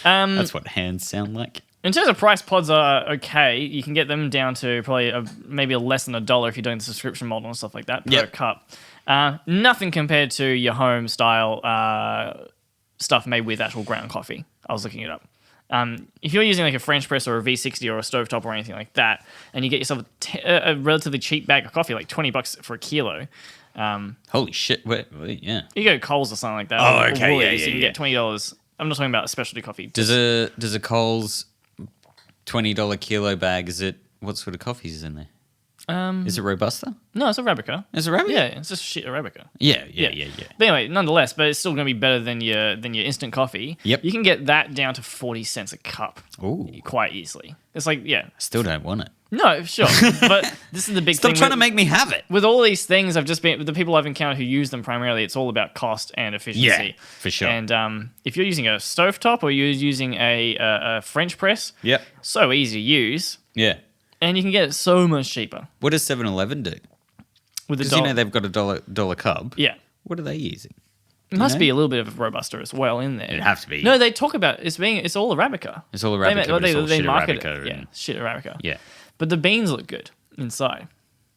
That's what hands sound like. In terms of price, pods are okay. You can get them down to probably maybe less than $1 if you're doing the subscription model and stuff like that per cup. Nothing compared to your home style stuff made with actual ground coffee. I was looking it up. If you're using like a French press or a V60 or a stovetop or anything like that, and you get yourself a relatively cheap bag of coffee, like $20 for a kilo. Holy shit. Wait, yeah. You go to Coles or something like that. Oh, or okay, Woolies, yeah, you can get $20. I'm not talking about a specialty coffee. Does a Coles $20 kilo bag, what sort of coffees is in there? Is it Robusta? No, it's Arabica. Is it Arabica? Yeah, it's just shit Arabica. Yeah. But anyway, nonetheless, but it's still going to be better than your instant coffee. Yep. You can get that down to 40 cents a cup. Ooh. Quite easily. It's like, yeah. Still don't want it. No, sure. But this is the big Stop thing. trying to make me have it. With all these things, the people I've encountered who use them primarily, it's all about cost and efficiency. Yeah, for sure. And if you're using a stovetop or you're using a French press, Yep. so easy to use. Yeah. And you can get it so much cheaper What does 7-Eleven do? with the Because dollar. they've got a dollar cub. Yeah. What are they using? It must know? be a little bit of Robusta as well in there. It'd have to be. No, they talk about it's all Arabica. It's all Arabica, but it's all shit market Arabica. it. Yeah, shit Arabica. Yeah. But the beans look good inside.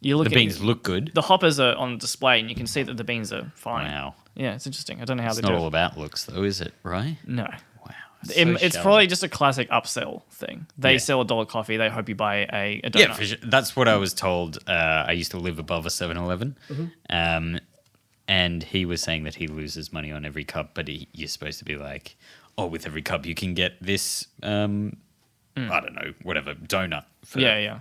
You look The at beans look good. The hoppers are on display, and you can see that the beans are fine. Wow. Yeah, it's interesting. I don't know how It's they not do all it. about looks, though, is it? Right? No. Wow. It's probably just a classic upsell thing. They Yeah. sell $1 coffee. They hope you buy a donut. Yeah, for sure. That's what I was told. I used to live above a 7-Eleven. And he was saying that he loses money on every cup, but you're supposed to be like, oh, with every cup you can get this, I don't know, whatever, donut. For Yeah.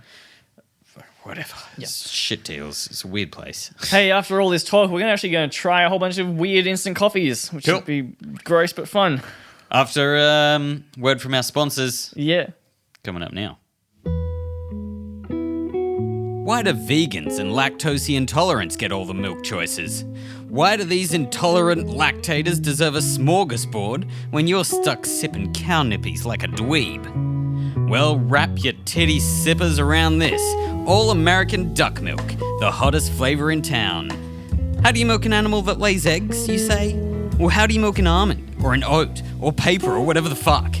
for whatever. It's shit deals. It's a weird place. Hey, after all this talk, we're actually going to try a whole bunch of weird instant coffees, which Cool. would be gross but fun. After word from our sponsors, Yeah. coming up now. Why do vegans and lactose intolerants get all the milk choices? Why do these intolerant lactators deserve a smorgasbord when you're stuck sipping cow nippies like a dweeb? Well, wrap your titty sippers around this. All-American duck milk, the hottest flavour in town. How do you milk an animal that lays eggs, you say? Well, how do you milk an almond, or an oat, or paper, or whatever the fuck?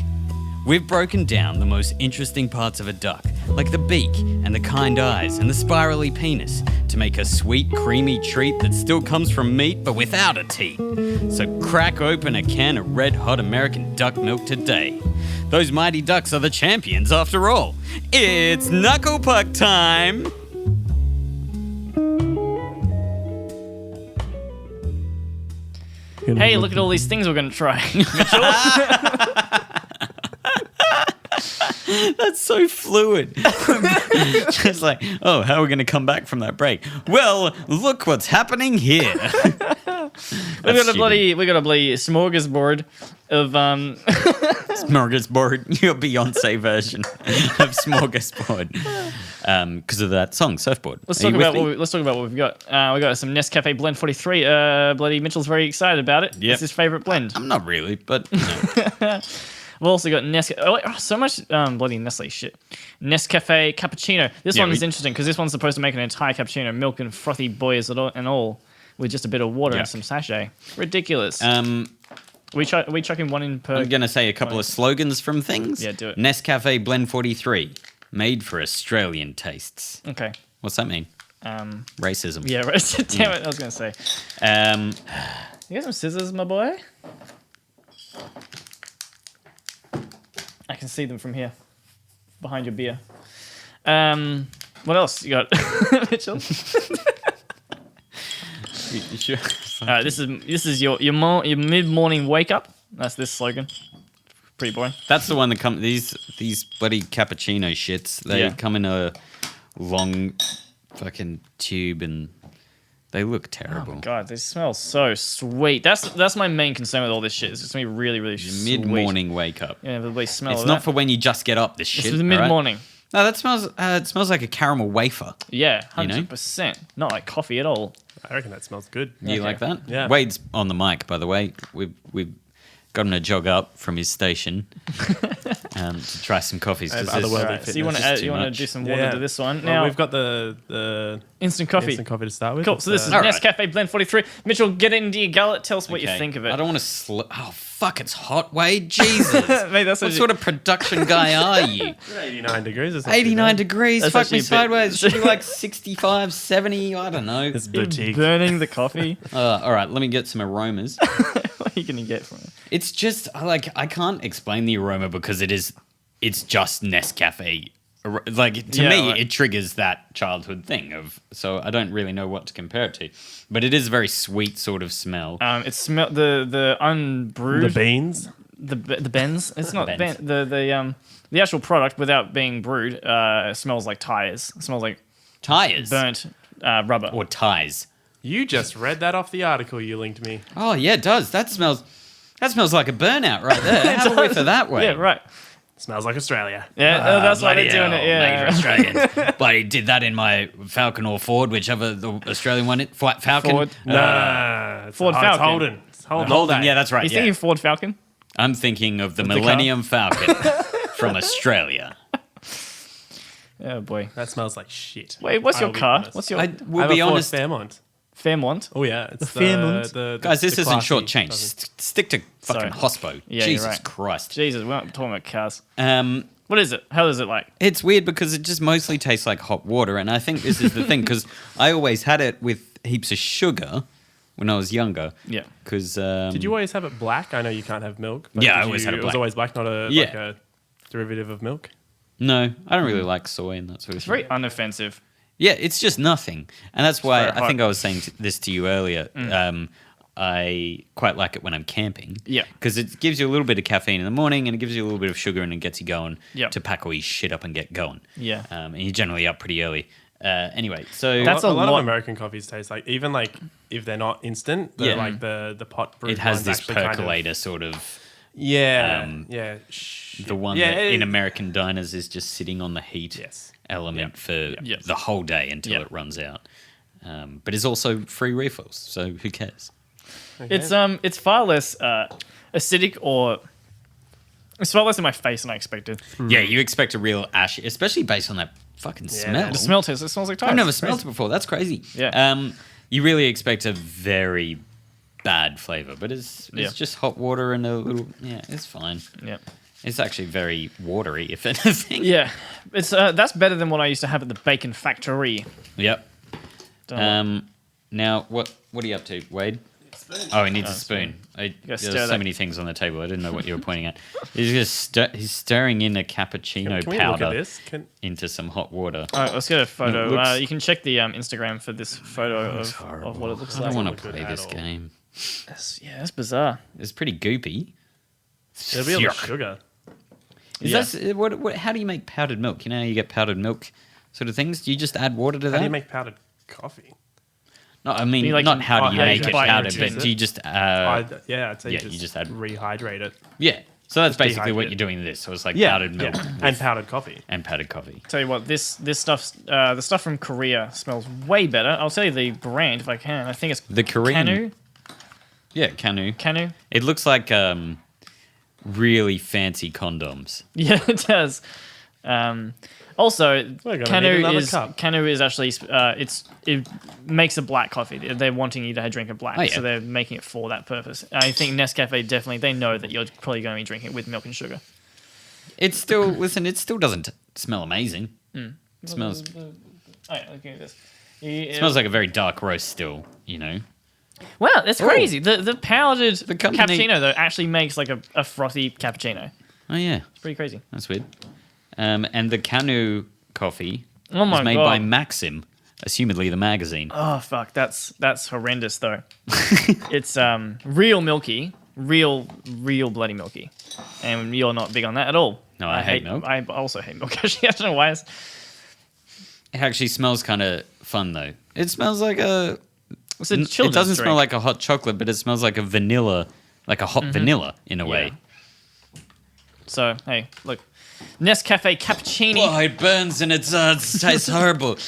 We've broken down the most interesting parts of a duck, like the beak and the kind eyes and the spirally penis, to make a sweet, creamy treat that still comes from meat but without a teat. So crack open a can of red-hot American duck milk today. Those mighty ducks are the champions after all. It's knuckle puck time! Hey, look at all these things we're going to try. That's so fluid. Just like, oh, how are we going to come back from that break? Well, look what's happening here. we got a bloody smorgasbord of Smorgasbord, your Beyonce version of Smorgasbord, because of that song, Surfboard. Let's Are you talk with about me? let's talk about what we've got. We got some Nescafe Blend 43. Bloody Mitchell's very excited about it. Yep. It's his favorite blend. I'm not really, but you know. We've also got so much bloody Nestle shit. Nescafe Cappuccino. This Yeah, one is interesting because this one's supposed to make an entire cappuccino, milk and frothy boys and all, with just a bit of water and Yuck. some sachet. Ridiculous. Um, we chucking one in per. I'm going to say a couple of slogans from things. Yeah, do it. Nescafe Blend 43, made for Australian tastes. Okay. What's that mean? Racism. Yeah, right. Damn it, I was going to say. You got some scissors, my boy? I can see them from here, behind your beer. What else you got, Mitchell? You sure? All right, this is your mid-morning wake up. That's this slogan. Pretty boring. That's the one that come. These bloody cappuccino shits. They Yeah. come in a long fucking tube and they look terrible. Oh God, they smell so sweet. That's my main concern with all this shit. It's just gonna be really, really sweet. Mid-morning wake up. Yeah, the smell. It's of not that. for when you just get up. This shit. It's for the all right? mid-morning. No, that smells. It smells like a caramel wafer. Yeah, You know? 100%. Not like coffee at all. I reckon that smells good. You Okay. like that? Yeah. Wade's on the mic, by the way. We've got him to jog up from his station to try some coffees. I have 'cause this- otherworldly All right, so you want This is to too you want to much. do some water to this one now? Well, we've got the instant coffee. instant coffee to start with. Cool. It's, So this is All right. Nescafe Blend 43. Mitchell, get into your gullet. Tell us what you Okay. think of it. I don't want to Oh, fuck, it's hot, Wade. Jesus. Mate, that's What sort of production guy are you? 89 degrees. It's not too 89 bad. degrees. That's Fuck actually me a bit- sideways. Should be like 65, 70. I don't know. It's boutique. burning the coffee. All right, let me get some aromas. What are you gonna get from it? It's just I can't explain the aroma because it's just Nescafe. Like to Yeah, me, right. it triggers that childhood thing of. So I don't really know what to compare it to, but it is a very sweet sort of smell. It smell the unbrewed The beans. the bends. It's not Bends. the actual product without being brewed. Smells like tires. It smells like Tires burnt rubber. or ties. You just read that off the article you linked me. Oh yeah, it does. That smells like a burnout right there. Have a whiff of that way. Yeah, right. Smells like Australia. Yeah, that's why they're doing it. Made for Yeah. Australians. Bloody did that in my Falcon or Ford, whichever the Australian one. Falcon. Ford. Nah, it's Ford It's Falcon. Holden. It's Holden. Holden. Yeah, that's right. You Yeah. thinking Ford Falcon? I'm thinking of the the car? Millennium Falcon from Australia. Oh boy. That smells like shit. Wait, what's your I'll be car? honest. What's your I will I have be a Ford honest, Fairmont. Fairmont? Oh yeah, it's the Fairmont. the guys. This the isn't classy short change. doesn't- Stick to fucking Sorry. hospo. Yeah, you're Jesus right. Christ. Jesus, we're not talking about cars. Um, What is it? How is it like? It's weird because it just mostly tastes like hot water, and I think this is the thing because I always had it with heaps of sugar when I was younger. Yeah. Because Did you always have it black? I know you can't have milk. Yeah, I did always had it It was black. always black, not a Yeah. like a derivative of milk. No, I don't really like soy and that sort of It's thing. very unoffensive. Yeah, it's just nothing, and that's why very I think hot. I was saying this to you earlier. I quite like it when I'm camping. Yeah. because it gives you a little bit of caffeine in the morning, and it gives you a little bit of sugar, and it gets you going Yep. to pack all your shit up and get going. Yeah. and you're generally up pretty early. Anyway, so That's a a lot lot. of American coffees taste like even like if they're not instant, they're Yeah. like the pot brewed it has ones this actually kind of- percolator sort of. yeah, um, yeah. Shit. The one yeah, that it- in American diners is just sitting on the heat Yes. element for Yes. the whole day until Yep. it runs out. But it's also free refills, so who cares? Okay. It's far less acidic or it's far less in my face than I expected. Yeah, you expect a real ashy, especially based on that fucking smell. The smell test. It smells like tires. I've never It's smelled it crazy. before. That's crazy. Yeah. You really expect a very bad flavor, but it's Yeah. just hot water and a little. Yeah, it's fine. Yeah. It's actually very watery, if anything. Yeah. It's that's better than what I used to have at the Bacon Factory. Yep. Don't know. Now, what are you up to, Wade? Oh, he needs a spoon. gotta There's stir so that. many things on the table. I didn't know what you were pointing at. He's stirring in a cappuccino Can we look at powder this? into some hot water. All right, let's get a photo. It looks- You can check the Instagram for this photo of what it looks I like. don't want look to good play at this all. game. Yeah, that's bizarre. It's pretty goopy. It'll be a little Yuck. sugar. What? How do you make powdered milk? You know, how you get powdered milk sort of things. Do you just add water to How that? do you make powdered coffee? No, I mean You like not to- how do you how make you it actually powdered, infuse but it? do you just I'd say yeah, you you just just add- rehydrate it. yeah. So that's basically what dehydrate. you're doing with this. So it's like powdered milk and powdered coffee. and powdered coffee. Tell you what, this stuff, the stuff from Korea smells way better. I'll tell you the brand if I can. I think it's The Korean- Canu. Yeah, Canu. Canu. It looks like really fancy condoms. Yeah, it does. Also, We're gonna need Canu another cup. is actually it makes a black coffee. They're wanting you to drink it black, Oh, yeah. so they're making it for that purpose. I think Nescafe definitely they know that you're probably going to be drinking it with milk and sugar. It still it still doesn't smell amazing. It smells Oh yeah, look at this. It smells like a very dark roast still, you know. Wow, that's crazy. The powdered company- cappuccino though actually makes like a frothy cappuccino. Oh yeah, It's pretty crazy. that's weird. And the Canu coffee Oh my is made by God. Maxim, assumedly the magazine. Oh fuck, that's horrendous though. It's real milky, real bloody milky, and you're not big on that at all. No, I hate milk. I also hate milk. Actually, I don't know why. It actually smells kind of fun though. It smells like a. It's a It children's doesn't smell drink. like a hot chocolate, but it smells like a vanilla, like a hot vanilla in a way. So hey, look, Nescafe cappuccino. Oh, it burns and it tastes horrible.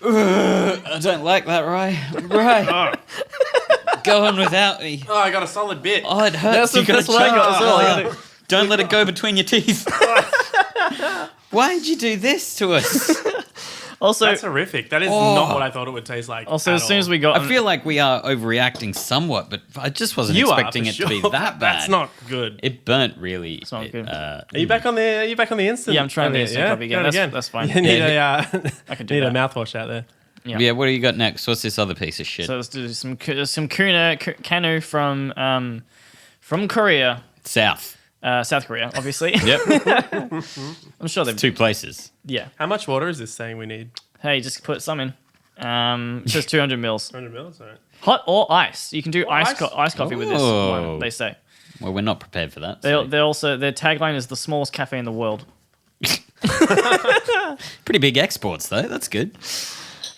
I don't like that, Rye. Rye, go on without me. Oh, I got a solid bit. Oh, it hurts. You that's gotta what I got choke. as well. I Oh, gotta- don't let it go between your teeth. Why did you do this to us? Also, That's horrific. That is Oh. not what I thought it would taste like. also at as soon as all. we got, I feel like we are overreacting somewhat, but I just wasn't you expecting are, it for to be sure. that bad. That's not good. It burnt really. It's not good. Are you back on the? Are you back on the instant? Yeah, I'm trying the instant coffee again. Try it That's fine. You need Yeah. I can do need a that. mouthwash out there. Yeah. What do you got next? What's this other piece of shit? So let's do some Canu from Korea, South. South Korea, obviously. Yep. I'm sure they've. 2 places. Yeah. How much water is this saying we need? Hey, just put some in. It says 200 mils. 100 mils. All right. Hot or ice. You can do ice ice? coffee with this Oh. one, they say. Well, we're not prepared for that. They so- they also their tagline is the smallest cafe in the world. Pretty big exports, though. That's good.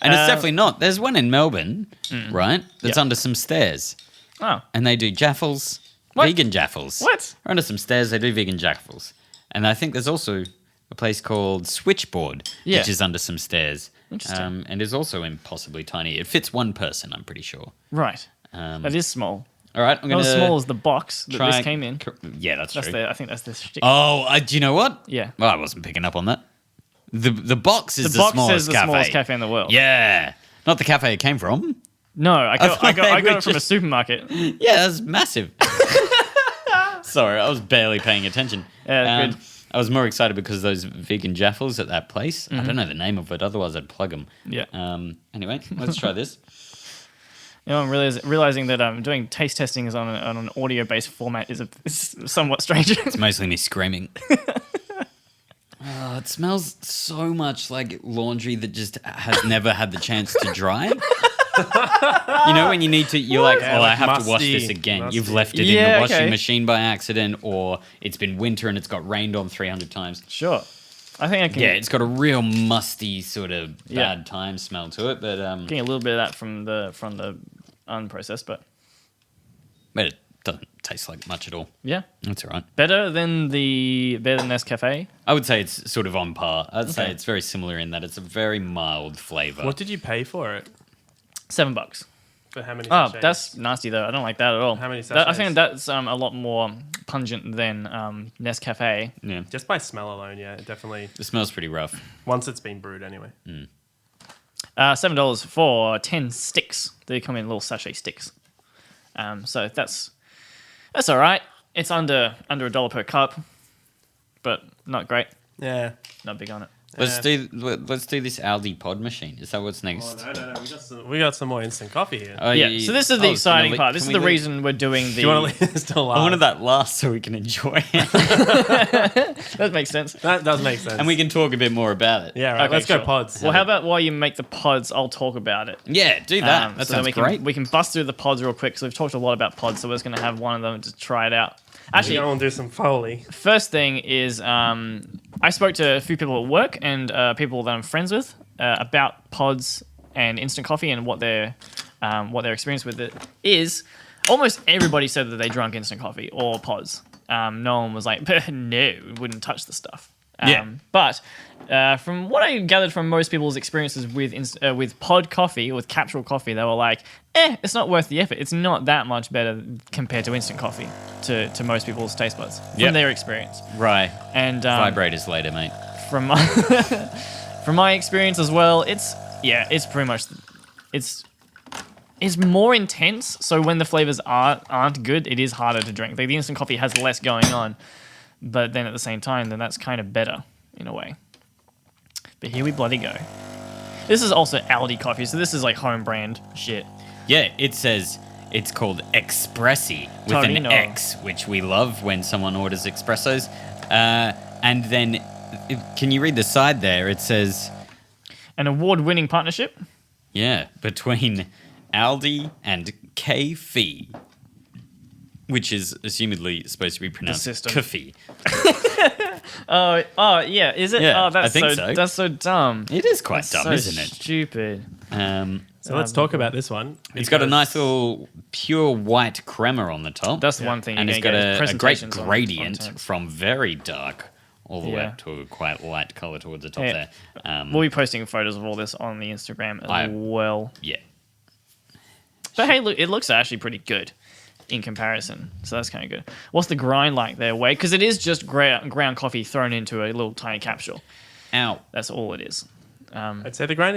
And it's definitely not. There's one in Melbourne, right? That's Yeah. under some stairs. Oh, And they do jaffles, What? vegan jaffles. What? They're under some stairs, they do vegan jaffles. And I think there's also a place called Switchboard, Yeah. which is under some stairs. Interesting. And is also impossibly tiny. It fits one person, I'm pretty sure. right. Um, That is small. all right, I'm Not going as to small as the box that this came in. Yeah, that's That's true. I think that's the shtick. Oh, do you know what? Yeah. Well, I wasn't picking up on that. The box is The the box smallest says the cafe. smallest cafe in the world. Yeah. Not the cafe it came from. No, I got thought they were it from a just- supermarket. Yeah, that's massive. Sorry, I was barely paying attention. Yeah, good. I was more excited because those vegan jaffles at that place. I don't know the name of it, otherwise I'd plug them. Yeah. Anyway, let's try this. You know, I'm realizing that doing taste testing is on an audio-based format is somewhat strange. It's mostly me screaming. Oh, it smells so much like laundry that just has never had the chance to dry. You know, when you need to, you're like, Yeah, oh, like I have to wash musty. this again. Musty. You've left it in Yeah, the washing okay. machine by accident, or it's been winter and it's got rained on 300 times. Sure. I think I can Yeah, it's got a real musty sort of Yeah. bad time smell to it, but getting a little bit of that from the unprocessed, but it doesn't taste like much at all. yeah. That's all right. Better than Nescafe. I would say it's sort of on par. I'd say Okay. it's very similar in that it's a very mild flavor. What did you pay for it? $7. For how many Oh, sachets? that's nasty though. I don't like that at all. How many I sachets? think that's a lot more pungent than Nescafe. Yeah, Just by smell alone, yeah, it definitely. it smells pretty rough. Once it's been brewed, anyway. $7 for 10 sticks. They come in little sachet sticks. So that's all right. It's under $1 per cup, but not great. Yeah. Not big on it. Let's do this Aldi pod machine. Is that what's next? Oh, no. We got some more instant coffee here. Oh, Yeah. So this is the exciting can part. This is the reason we're doing the. Do you want to leave this till last? I wanted that last so we can enjoy it, That makes sense. That does make sense. and we can talk a bit more about it. Yeah, right. Okay, Let's go sure. pods. Well, how about while you make the pods, I'll talk about it. Yeah, do that. That so then sounds we great. We can bust through the pods real quick. So we've talked a lot about pods, so we're just going to have one of them to try it out. We're Actually, going to do some Foley. first thing is I spoke to a few people at work and people that I'm friends with about pods and instant coffee and what their experience with it is. Almost everybody said that they drank instant coffee or pods. No one was like, no, wouldn't touch the stuff. Yeah. But from what I gathered from most people's experiences with pod coffee or with capsule coffee, they were like, it's not worth the effort. It's not that much better compared to instant coffee to most people's taste buds from Yep. their experience. Right. And Vibrators later, mate. from my from my experience as well, it's pretty much it's more intense. So when the flavors aren't good, it is harder to drink. Like the instant coffee has less going on, but then at the same time, then that's kind of better in a way. But here we bloody go. This is also Aldi coffee, so this is like home brand shit. Yeah, it says it's called Espressi with Torino. an X, which we love when someone orders espressos. And then, can you read the side there? It says, An award-winning partnership. yeah, between Aldi and K-Fee, which is assumedly supposed to be pronounced system. Coffee. Oh, yeah, is it? Yeah, oh, that's I think so. That's so dumb. It is quite That's dumb, so isn't it? Stupid. So let's talk about this one. It's got a because- nice little pure white crema on the top. That's the one thing. and you're it's gonna got get is a great presentations on gradient tones. from very dark all the way Yeah. up to a quite light color towards the top Yeah. there. We'll be posting photos of all this on the Instagram as well. Yeah. But hey, look, it looks actually pretty good in comparison. So that's kind of good. What's the grind like there, Wayde? Because it is just ground coffee thrown into a little tiny capsule. Ow. That's all it is. I'd say the grind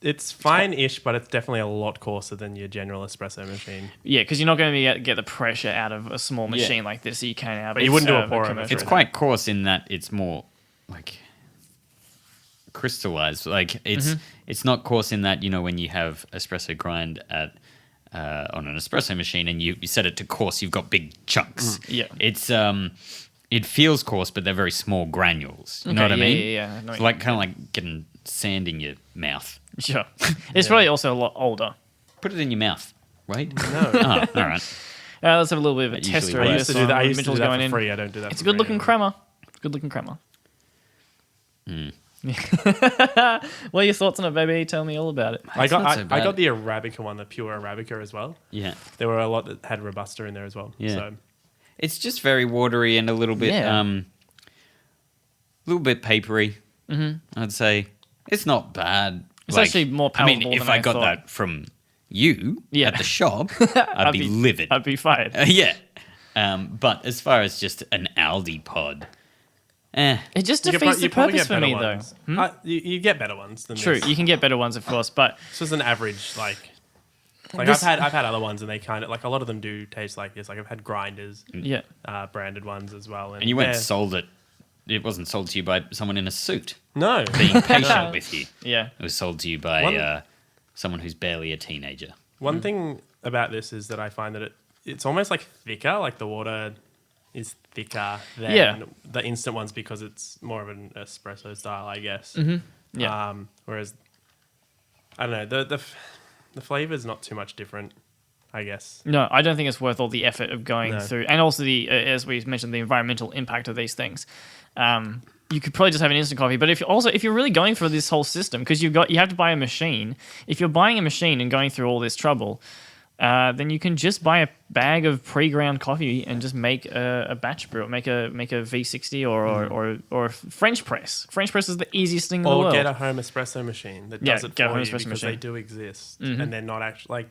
it's fine-ish, but it's definitely a lot coarser than your general espresso machine. Yeah, because you're not going to get the pressure out of a small machine like this. You can out. But you wouldn't do a pour over. commercial. It's quite coarse in that it's more like crystallized. Like it's not coarse in that, you know, when you have espresso grind at on an espresso machine and you set it to coarse, you've got big chunks. Yeah. It's it feels coarse, but they're very small granules. You know what I mean? Yeah. I know It's what like kind of like getting sand in your mouth. Sure. It's probably also a lot older. Put it in your mouth, right? No. Oh, all right. Let's have a little bit of a That usually tester. works. I of used to this do that. one I when used to do Mitchell's that going for in. free. I don't do that. It's a for good free looking anymore. crema. Good looking crema. What are your thoughts on it, baby? Tell me all about it. I It's not so got bad. the Arabica one, the pure Arabica as well. Yeah. There were a lot that had Robusta in there as well. Yeah. So It's just very watery and a little bit, papery. I'd say it's not bad. It's actually more I mean, palatable if than I I got thought. that from you Yeah. at the shop, I'd be livid. I'd be fired. Yeah. But as far as just an Aldi pod, It just You could defeats the you probably purpose get for me, better though. ones. You get better ones than True, this. you can get better ones, of course, but This is an average, like This- I've had other ones and they kind of like a lot of them do taste like this. Like I've had grinders, yeah. branded ones as well. And you went and they're- sold it. It wasn't sold to you by someone in a suit No, being patient with you. Yeah. It was sold to you by someone who's barely a teenager. One thing about this is that I find that it's almost like thicker. Like the water is thicker than the instant ones because it's more of an espresso style, I guess. Mm-hmm. Yeah. Whereas I don't know the flavor is not too much different, I guess. No, I don't think it's worth all the effort of going No. through, and also the as we mentioned, the environmental impact of these things. You could probably just have an instant coffee, but if you're really going for this whole system, because you have to buy a machine. If you're buying a machine and going through all this trouble, then you can just buy a bag of pre-ground coffee and just make a batch brew, make a V60 or a French press. French press is the easiest thing in the Or world. get a home espresso machine that does it get a for home you espresso because machine. they do exist and they're not actually like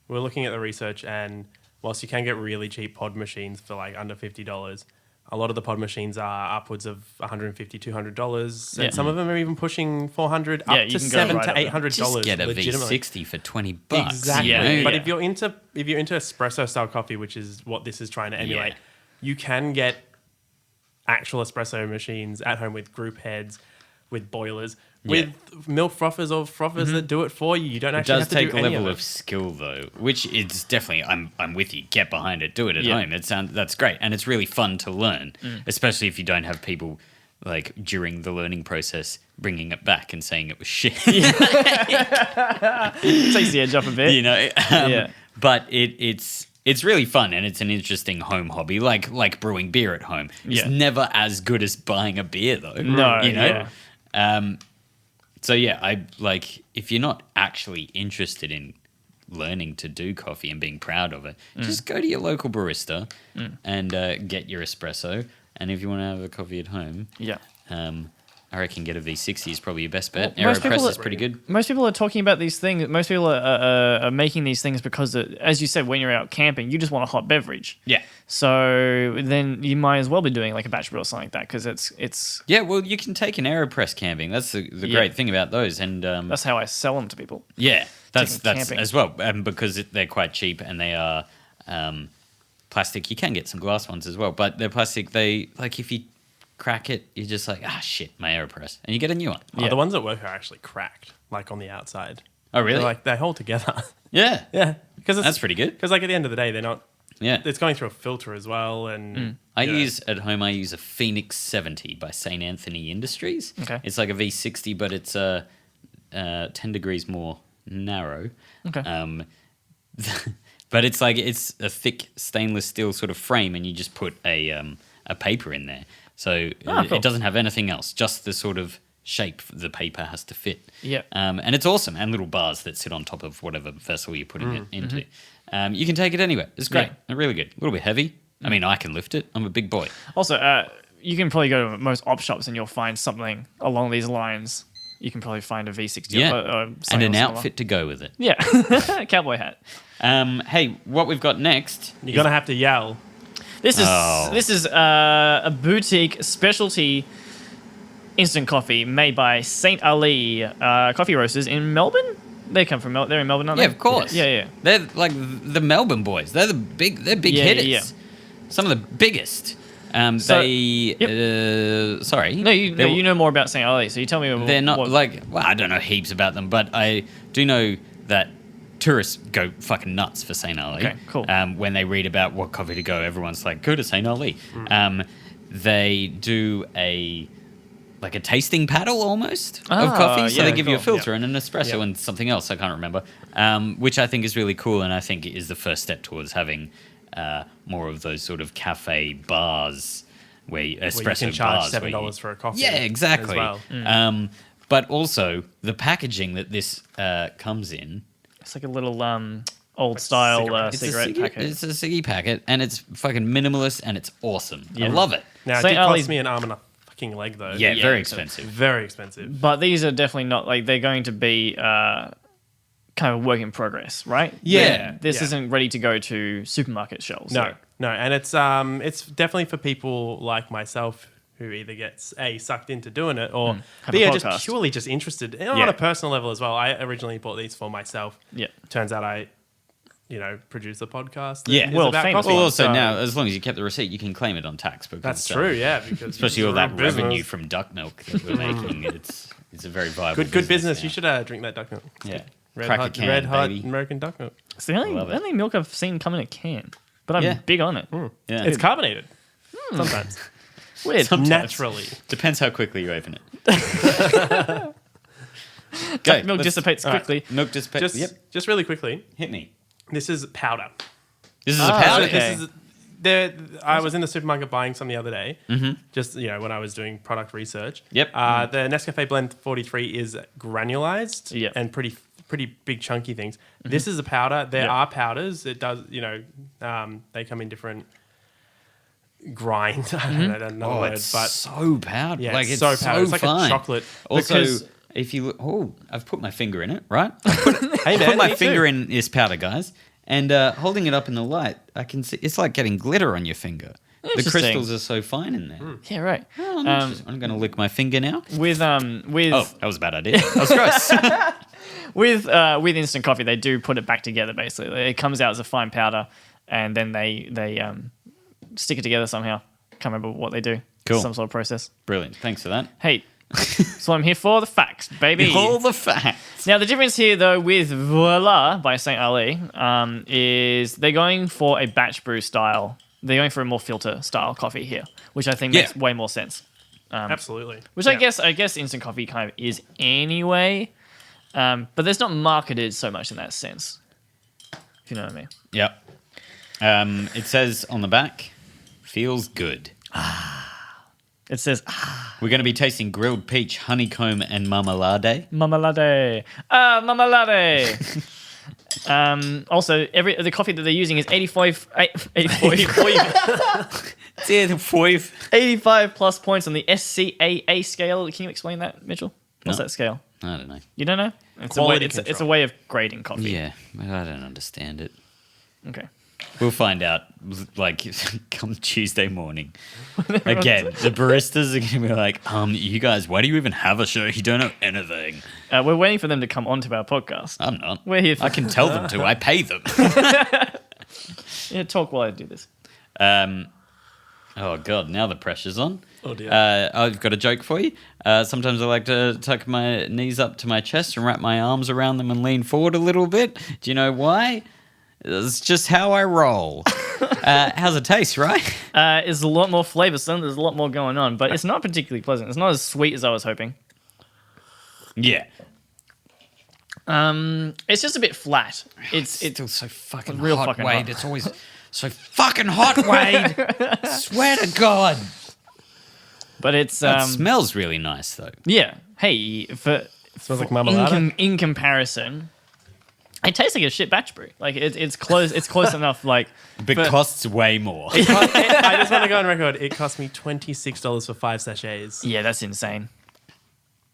we're looking at the research and whilst you can get really cheap pod machines for like under $50, a lot of the pod machines are upwards of $150, $200, Yeah. and some of them are even pushing $400 Yeah, up you to can go $700 right to up there. $800. Just get a legitimately. V60 for $20. Exactly. You know? But Yeah. if you're into espresso style coffee, which is what this is trying to emulate, Yeah. you can get actual espresso machines at home with group heads, with boilers, with milk frothers or frothers that do it for you. You don't It actually does have to take do a any level of of it. skill though, which is definitely I'm with you. Get behind it, do it at Yeah. home. That's great, and it's really fun to learn, especially if you don't have people like during the learning process bringing it back and saying it was shit. It takes the edge off a bit. You know, Yeah. But it's really fun and it's an interesting home hobby, like brewing beer at home. It's Yeah. never as good as buying a beer though. No, you know. yeah. So yeah, I like if you're not actually interested in learning to do coffee and being proud of it, just go to your local barista and get your espresso. And if you want to have a coffee at home, Yeah. I reckon get a V60 is probably your best bet. Well, most people AeroPress are- is pretty good. Most people are talking about these things. Most people are making these things because, as you said, when you're out camping, you just want a hot beverage. Yeah. So then you might as well be doing like a batch brew or something like that because it's Yeah, well, you can take an AeroPress camping. That's the great thing about those. And that's how I sell them to people. yeah, that's taking that's camping. as well. Because they're quite cheap and they are plastic. You can get some glass ones as well, but they're plastic. They like if you crack it, you're just like, shit, my AeroPress, and you get a new one. Yeah. The ones at work are actually cracked, like on the outside. Oh, really? They're like they hold together. Yeah, yeah, because that's pretty good. Because like at the end of the day, they're not. Yeah. It's going through a filter as well, and I you know, use at home. I use a Phoenix 70 by St. Anthony Industries. Okay. It's like a V60, but it's 10 degrees more narrow. Okay. But it's like it's a thick stainless steel sort of frame, and you just put a paper in there, so cool. it doesn't have anything else. Just the sort of shape the paper has to fit. Yeah. And it's awesome, and little bars that sit on top of whatever vessel you're putting it into. You can take it anywhere. It's great. Yeah. They're really good. A little bit heavy. I mean, I can lift it. I'm a big boy. Also, you can probably go to most op shops and you'll find something along these lines. You can probably find a V60 Yeah. or And something an similar. outfit to go with it. Yeah, cowboy hat. Hey, what we've got next? you're gonna have to yell. This is Oh. a boutique specialty instant coffee made by Saint Ali coffee roasters in Melbourne. They come from they're in Melbourne, aren't Yeah, they? of course. Yeah. They're like the Melbourne boys. They're big Yeah, hitters. yeah. Some of the biggest. So- Sorry. No, you know more about Saint Ali, so you tell me. They're not what, like, well, I don't know heaps about them, but I do know that tourists go fucking nuts for St. Ali. Okay, cool. When they read about what coffee to go, everyone's like, go to St. Ali. They do a tasting paddle almost of coffee. So yeah, they give you a cool. filter and an espresso Yeah. and something else, I can't remember, which I think is really cool, and I think is the first step towards having more of those sort of cafe bars where espresso Where you can charge bars. where you- $7 for a coffee. Yeah, exactly. As well. But also the packaging that this comes in. it's like a little old style cigarette. cigarette packet. It's a ciggy packet, and it's fucking minimalist, and it's awesome. I Yeah. love it. Now it Saint did cost Ali's- me an arm and a fucking leg though. Yeah, Yeah, very so- expensive. very expensive. But these are definitely not like they're going to be kind of a work in progress, right? Yeah, This yeah. isn't ready to go to supermarket shelves. No, and it's definitely for people like myself who either gets sucked into doing it or have they a are just podcast. purely just interested and Yeah. on a personal level as well. I originally bought these for myself. Yeah. Turns out I, produce a podcast. that Yeah. is Well, about famous coffee. Well, also So now, as long as you kept the receipt, you can claim it on tax. Because, that's true. Yeah, because Especially it's all a that real business. revenue from duck milk that we're making. It's a very viable Good business. now. You should drink that duck milk. Yeah. Red Crack a hot, can, red hot baby. American duck milk. It's the only, Love it. only milk I've seen come in a can, but I'm Yeah. big on it. Yeah. It's carbonated sometimes, Weird. Sometimes. naturally. Depends how quickly you open it. Go. Milk let's- dissipates all right. quickly. Milk dissipates. Just, Yep. just really quickly. Hit me. This is powder. This is a Ah, powder. okay. This is I was in the supermarket buying some the other day. Just when I was doing product research. Yep. The Nescafe Blend 43 is granulized. Yep. And pretty big chunky things. This is a powder. There Yep. are powders. It does. They come in different grind. I don't know another Oh, word, it's but so powdered. yeah, Like it's it's so powdered. It's like fine. a chocolate. Also, Because- if you look, I've put my finger in it, right? Hey man, Put my me finger too. in this powder, guys, and holding it up in the light, I can see it's like getting glitter on your finger. The Interesting. crystals are so fine in there. Yeah, right. Oh, I'm going to lick my finger now. With Oh, that was a bad idea. That was gross. with instant coffee, they do put it back together. Basically, it comes out as a fine powder, and then they stick it together somehow. Can't remember what they do. Cool. Some sort of process. Brilliant. Thanks for that. Hey, that's what I'm here for. The facts, baby. All the facts. Now, the difference here, though, with Voila by St. Ali is they're going for a batch brew style. They're going for a more filter style coffee here, which I think makes way more sense. Absolutely. Which Yeah. I guess instant coffee kind of is anyway, but there's not marketed so much in that sense. If you know what I mean. Yep. It says on the back, feels good. It says We're going to be tasting grilled peach, honeycomb, and marmalade. Marmalade. Marmalade. Also, the coffee that they're using is 85 plus points on the SCAA scale. Can you explain that, Mitchell? What's No. that scale? I don't know. You don't know? It's Quality it's a control. way of grading coffee. Yeah, I don't understand it. Okay. We'll find out, like, come Tuesday morning. Again, the baristas are going to be like, you guys, why do you even have a show? You don't know anything. We're waiting for them to come onto our podcast. I'm not. We're here for I can tell them to. I pay them. Yeah, talk while I do this. Oh, God, now the pressure's on. Oh, dear. I've got a joke for you. Sometimes I like to tuck my knees up to my chest and wrap my arms around them and lean forward a little bit. Do you know why? It's just how I roll. How's it taste, right? It's a lot more flavoursome. There's a lot more going on, but it's not particularly pleasant. It's not as sweet as I was hoping. Yeah. It's just a bit flat. It's Still so fucking real hot, fucking Wade. hot. It's always so fucking hot, Wade. Swear to God. but it's It smells really nice, though. yeah. Hey, Smells like marmalade. in comparison, it tastes like a shit batch brew. Like it's close. It's close enough. Like But costs way more. I just want to go on record. It cost me $26 for 5 sachets. yeah, that's insane.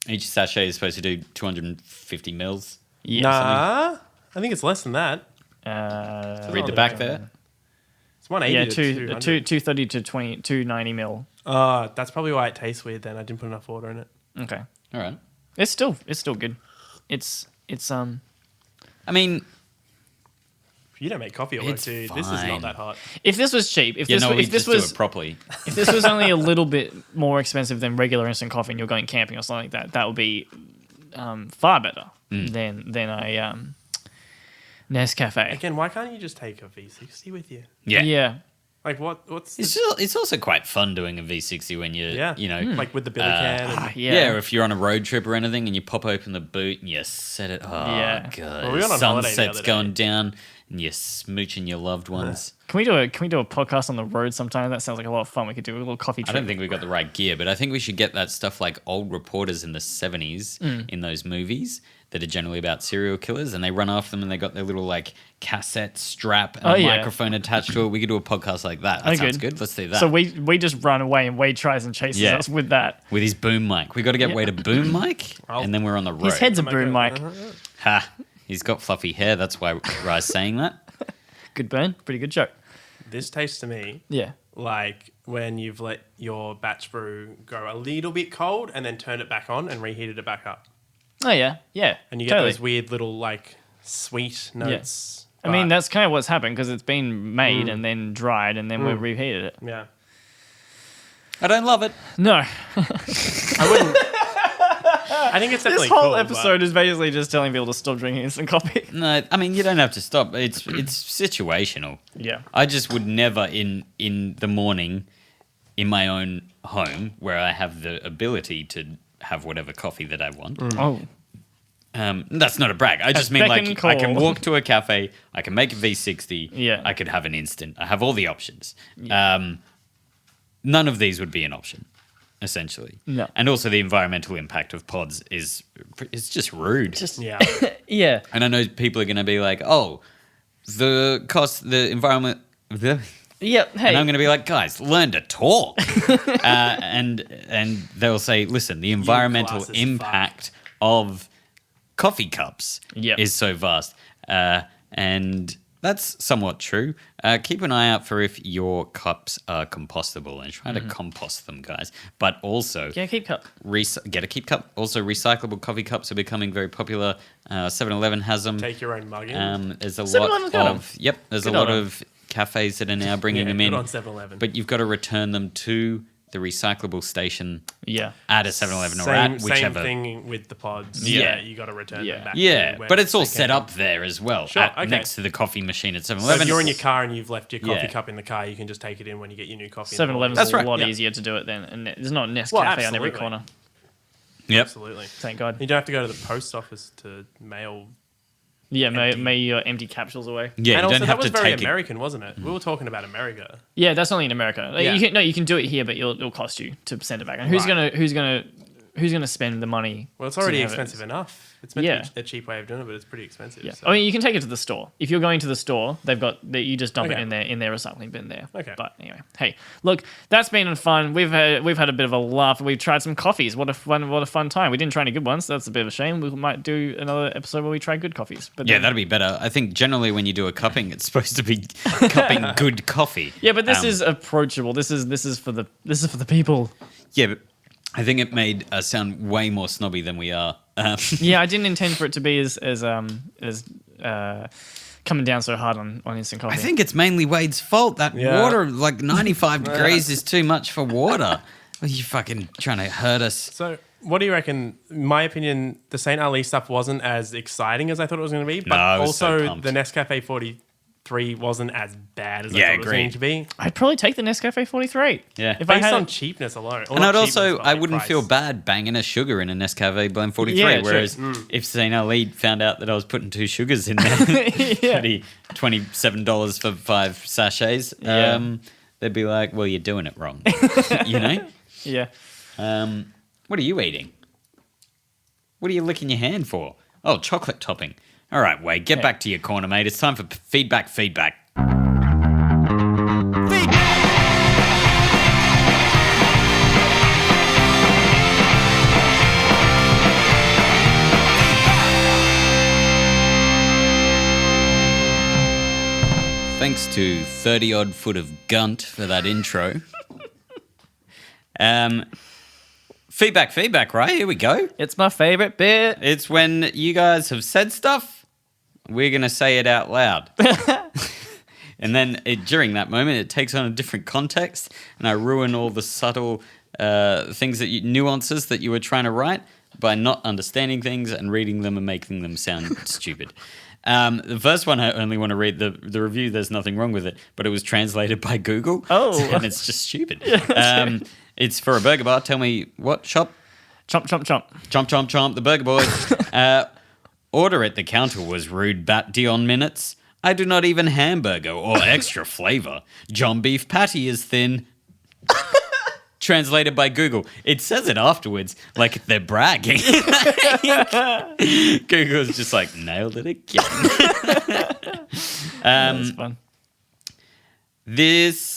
Each sachet is supposed to do 250 mils. Yeah. Nah, I think it's less than that. Read the back there. It's 180 Yeah, to 200. 230 to 290 mil. That's probably why it tastes weird then. I didn't put enough water in it. Okay, All right. it's still good. It's I mean, You don't make coffee at work, It's dude. This is fine. not that hot. if this was cheap, if you this know, was, we if this just do was it properly. if this was only a little bit more expensive than regular instant coffee and you're going camping or something like that, that would be far better than a Nescafe. Again, why can't you just take a V60 with you? Yeah. Like what's It's also quite fun doing a V60 when you're, yeah, you know, like with the billy can. And, Yeah. or if you're on a road trip or anything and you pop open the boot and you set it. Oh, Yeah. God. Well, we went on holiday the Sunset's other going day. down and you're smooching your loved ones. Can we do a podcast on the road sometime? That sounds like a lot of fun. We could do a little coffee I trip. don't think we got the right gear, but I think we should get that stuff like old reporters in the 70s in those movies that are generally about serial killers, and they run after them and they got their little like cassette strap and a yeah. microphone attached to it. We could do a podcast like that. That Okay, sounds good. Let's do that. So we just run away and Wade tries and chases Yeah. us with that. with his boom mic. We got to get Wade a boom mic, and then we're on the road. His head's a Oh my boom God. mic. Ha! He's got fluffy hair. That's why Rye's saying that. Good burn. Pretty good joke. this tastes to me Yeah. like when you've let your batch brew go a little bit cold and then turned it back on and reheated it back up. Oh yeah, yeah. And you get totally. those weird little like sweet notes. I mean, that's kind of what's happened because it's been made and then dried and then we reheated it. Yeah. I don't love it. No, I wouldn't. I think it's definitely this whole cool, episode is basically just telling people to stop drinking instant coffee. No, I mean, you don't have to stop. It's situational. Yeah. I just would never in the morning in my own home where I have the ability to have whatever coffee that I want. Oh. That's not a brag. I just mean beck like and I can call. walk to a cafe, I can make a V60, Yeah. I could have an instant. I have all the options. None of these would be an option, essentially. No. And also the environmental impact of pods is just rude. Yeah. Yeah. And I know people are going to be like, oh, the environment. Yeah. Hey. And I'm going to be like, guys, learn to talk. And they'll say, listen, the environmental class as impact of coffee cups Yep. is so vast. And that's somewhat true. Keep an eye out for if your cups are compostable and try to compost them, guys. But also, Yeah, keep cup. get a keep cup. Also, recyclable coffee cups are becoming very popular. 7-Eleven has them. Take your own mug in. There's a 7-Eleven's lot got 'em. of there's Good a lot on 'em. of cafes that are now bringing them good in. on 7-Eleven. But you've got to return them to the recyclable station Yeah. at a 7-Eleven or at whichever. Same thing with the pods. Yeah. Yeah, you got to return Yeah. them back. Yeah, to where but it's all they set came up there as well, Sure, okay. next to the coffee machine at from. 7-Eleven. So if you're in your car and you've left your coffee Yeah. cup in the car, you can just take it in when you get your new coffee. 7-Eleven's That's a right, lot yeah. easier to do it than, and there's not a Nescafe Well, on every absolutely. corner. Yep. Absolutely. Thank God. You don't have to go to the post office to mail. Yeah, Empty. may your empty capsules away. Yeah, and you also, don't have that was to very take it. American, wasn't it? We were talking about America. Yeah, that's only in America. Like, Yeah. you can do it here, but it'll cost you to send it back. And Right. who's gonna spend the money? Well, it's to already have it? expensive enough. It's meant Yeah. to be a cheap way of doing it, but it's pretty expensive. Yeah. So. I mean, you can take it to the store. If you're going to the store, they've got that. You just dump it Okay. in their recycling bin there. Okay. But anyway, hey, look, that's been fun. We've had a bit of a laugh. We've tried some coffees. What a fun time. We didn't try any good ones. So that's a bit of a shame. We might do another episode where we try good coffees. But Yeah, then- that'd be better. I think generally when you do a cupping, it's supposed to be cupping good coffee. yeah, but this is approachable. This is for the people. Yeah, but I think it made us sound way more snobby than we are. Yeah, I didn't intend for it to be as coming down so hard on instant coffee. I think it's mainly Wade's fault. That Yeah. water, like 95 degrees, is too much for water. Are you fucking trying to hurt us? So, what do you reckon? In my opinion, the St. Ali stuff wasn't as exciting as I thought it was going to be, but No, I was so also pumped. the Nescafe 43 wasn't as bad as Yeah, I thought it was agreed. going to be. I'd probably take the Nescafe 43. Yeah. If I Based had on cheapness alone. Or And not I'd cheapness, also, but I like wouldn't price. feel bad banging a sugar in a Nescafe Blend 43. Yeah, sure. Whereas if St. Ali found out that I was putting 2 sugars in there, Yeah. $27 for 5 sachets, Yeah. they'd be like, well, you're doing it wrong. You know? Yeah. What are you eating? What are you licking your hand for? Oh, chocolate topping. All right, Wade, get Hey. back to your corner, mate. It's time for feedback. Thanks to 30-odd foot of gunt for that intro. Feedback, right? Here we go. It's my favorite bit. It's when you guys have said stuff, we're going to say it out loud. And then during that moment, it takes on a different context, and I ruin all the subtle things nuances that you were trying to write by not understanding things and reading them and making them sound stupid. The first one, I only want to read the review. There's nothing wrong with it, but it was translated by Google. Oh. And it's just stupid. It's for a burger bar. Tell me what shop? Chomp, chomp, chomp. Chomp, chomp, chomp, the burger boys. Order at the counter was rude bat Dion minutes. I do not even hamburger or extra flavor. John beef patty is thin. Translated by Google. It says it afterwards like they're bragging. Google's just like, nailed it again. That's fun.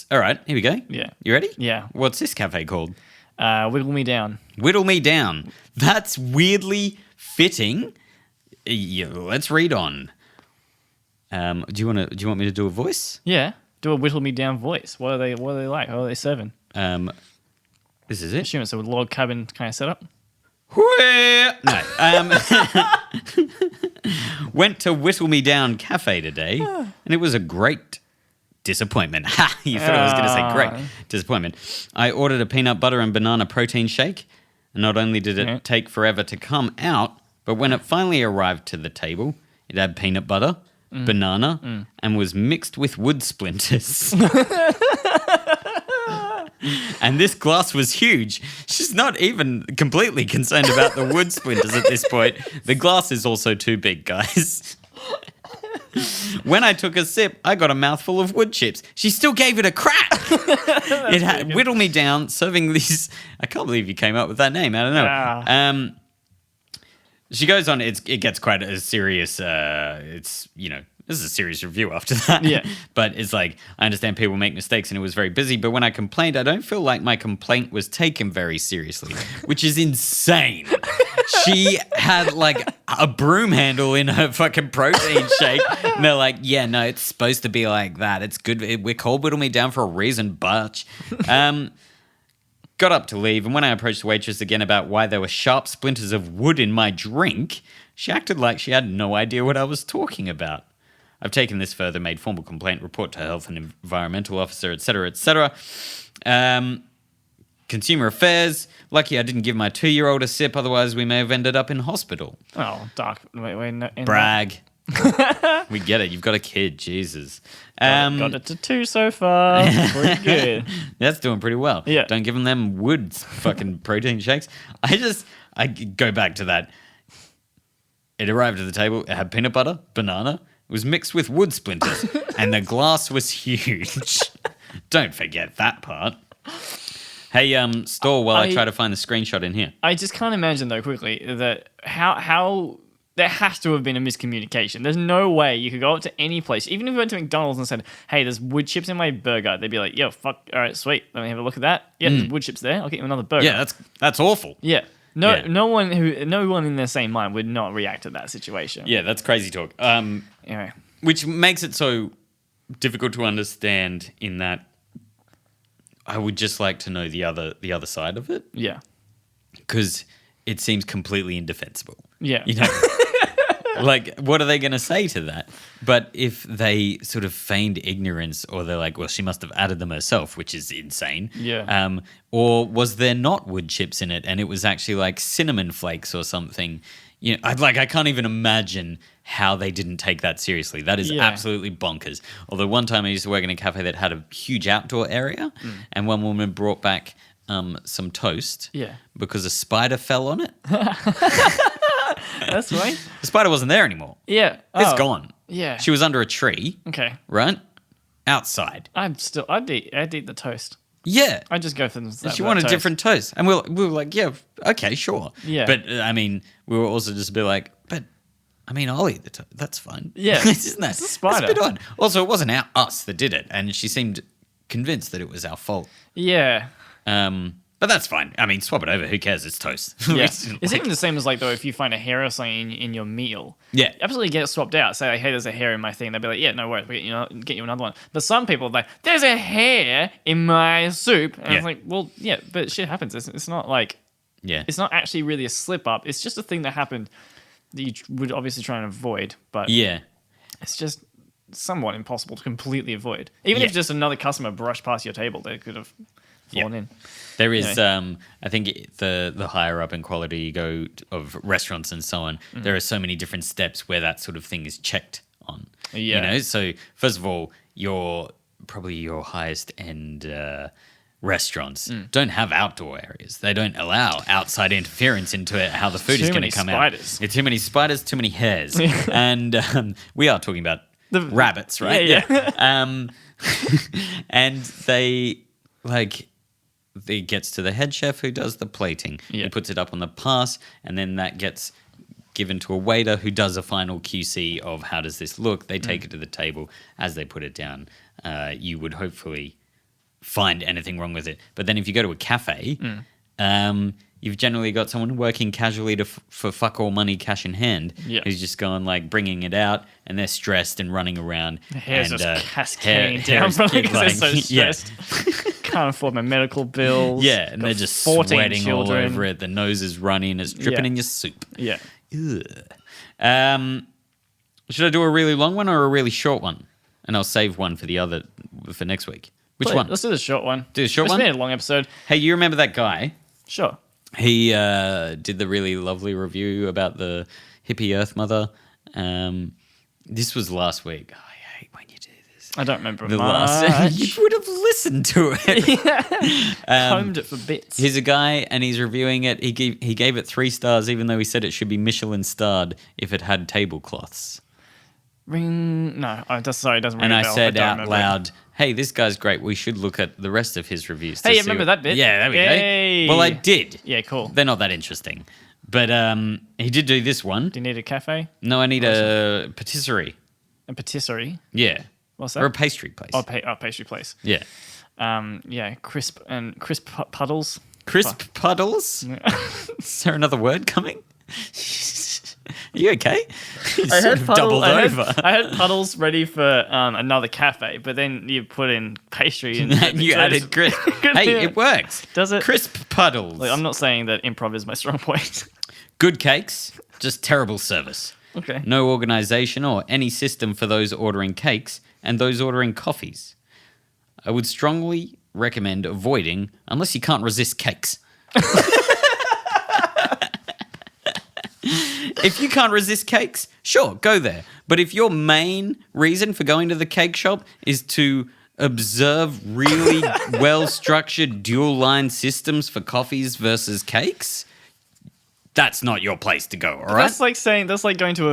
All right, here we go. Yeah. You ready? Yeah. What's this cafe called? Wiggle me down. Whittle me down. That's weirdly fitting. Yeah, let's read on. Do you want me to do a voice? Yeah. Do a whittle me down voice. What are they like? What are they serving? This is it. Assume it's a log cabin kind of setup. No. Went to Whittle Me Down Cafe today, and it was a great disappointment. Ha! You thought I was going to say great disappointment. I ordered a peanut butter and banana protein shake, and not only did it take forever to come out, but when it finally arrived to the table, it had peanut butter, banana, and was mixed with wood splinters. And this glass was huge. She's not even completely concerned about the wood splinters at this point. The glass is also too big, guys. When I took a sip, I got a mouthful of wood chips. She still gave it a crack. It had Whittle Me Down, serving these. I can't believe you came up with that name. I don't know. She goes on. It gets quite a serious. This is a serious review after that. Yeah. But it's like, I understand people make mistakes and it was very busy, but when I complained, I don't feel like my complaint was taken very seriously, which is insane. She had like a broom handle in her fucking protein shake. And they're like, yeah, no, it's supposed to be like that. It's good. We're called Whittle Me Down for a reason, Butch. Got up to leave, and when I approached the waitress again about why there were sharp splinters of wood in my drink, she acted like she had no idea what I was talking about. I've taken this further, made formal complaint, report to health and environmental officer, etc., etc. Consumer affairs. Lucky I didn't give my 2-year-old a sip, otherwise we may have ended up in hospital. Oh, dark. Wait, no, brag. We get it. You've got a kid. Jesus. Got it to 2 so far. Pretty good. That's doing pretty well. Yeah. Don't give them wood fucking protein shakes. I go back to that. It arrived at the table. It had peanut butter, banana. It was mixed with wood splinters, and the glass was huge. Don't forget that part. Hey, store while I try to find the screenshot in here. I just can't imagine, though, quickly, that how there has to have been a miscommunication. There's no way you could go up to any place, even if you went to McDonald's and said, hey, there's wood chips in my burger. They'd be like, yo, fuck, all right, sweet. Let me have a look at that. Yeah, there's wood chips there. I'll get you another burger. Yeah, that's awful. Yeah. No one in their same mind would not react to that situation. Yeah, that's crazy talk. Anyway. Which makes it so difficult to understand in that I would just like to know the other side of it. Yeah. Because it seems completely indefensible. Yeah. You know? Like, what are they going to say to that? But if they sort of feigned ignorance, or they're like, well, she must have added them herself, which is insane. Yeah. Or was there not wood chips in it, and it was actually like cinnamon flakes or something? You know, I can't even imagine how they didn't take that seriously. That is absolutely bonkers. Although one time I used to work in a cafe that had a huge outdoor area, and one woman brought back some toast because a spider fell on it. That's right. The spider wasn't there anymore. Yeah. It's gone. Yeah. She was under a tree. Okay. Right? Outside. I'd eat the toast. Yeah. I'd just go for them. And she wanted a different toast. And we were like, yeah, okay, sure. Yeah. But, I mean, we were also just a bit like, but, I mean, I'll eat the toast. That's fine. Yeah. Isn't that? It's a spider. That's a bit odd. Also, it wasn't us that did it. And she seemed convinced that it was our fault. Yeah. But that's fine. I mean, swap it over. Who cares? It's toast. Yeah. It's even the same as, like, though, if you find a hair or something in your meal. Yeah. Absolutely get it swapped out. Say, like, hey, there's a hair in my thing. They'll be like, yeah, no worries. We'll get you another one. But some people are like, there's a hair in my soup. And it's like, well, yeah, but shit happens. It's not like, it's not actually really a slip up. It's just a thing that happened that you would obviously try and avoid. But it's just somewhat impossible to completely avoid. Even if just another customer brushed past your table, they could have fallen in. There is, I think the higher up in quality you go of restaurants and so on, there are so many different steps where that sort of thing is checked on. Yeah. You know, so first of all, probably your highest end restaurants don't have outdoor areas. They don't allow outside interference into it, how the food is going to come out. It's too many spiders, too many hairs. And we are talking about the rabbits, right? Yeah. And they, like... It gets to the head chef who does the plating. Yeah. He puts it up on the pass, and then that gets given to a waiter who does a final QC of how does this look. They take it to the table. As they put it down, you would hopefully find anything wrong with it. But then if you go to a cafe, You've generally got someone working casually for fuck all money, cash in hand, Yeah. who's just going like bringing it out, and they're stressed and running around. The hair's and, just cascading hair down is from because they're so yeah. stressed. Can't afford my medical bills. Yeah, and Got they're just 14 sweating children. all over it. The nose is running. It's dripping Yeah. in your soup. Yeah. Ugh. Should I do a really long one or a really short one? And I'll save one for next week. Which one? Let's do the short one. Do the short one? It's been a long episode. Hey, you remember that guy? Sure. He did the really lovely review about the hippie Earth Mother. This was last week. Oh, I hate when you do this. I don't remember The much. last you would have listened to it. Combed it for bits. He's a guy and he's reviewing it. He gave it 3 stars, even though he said it should be Michelin starred if it had tablecloths. No, sorry, it doesn't ring And a I bell. said don't out remember. loud, "Hey, this guy's great. We should look at the rest of his reviews." to Hey, you see remember what-" that bit? Yeah, there we Yay. go. Well, I did. Yeah, cool. They're not that interesting, but he did do this one. Do you need a cafe? No, I need a patisserie. A patisserie? Yeah, What's that? or a pastry place. Oh, pastry place. Yeah, Yeah, crisp puddles. crisp puddles. Is there another word coming? Are you okay? You sort of doubled over. I had puddles ready for another cafe, but then you put in pastry and And you so added it's- crisp. Hey, it works. Does it? Crisp puddles. Like, I'm not saying that improv is my strong point. Good cakes, just terrible service. Okay. No organization or any system for those ordering cakes and those ordering coffees. I would strongly recommend avoiding unless you can't resist cakes. If you can't resist cakes, sure, go there. But if your main reason for going to the cake shop is to observe really well-structured dual-line systems for coffees versus cakes, that's not your place to go, all right? That's like going to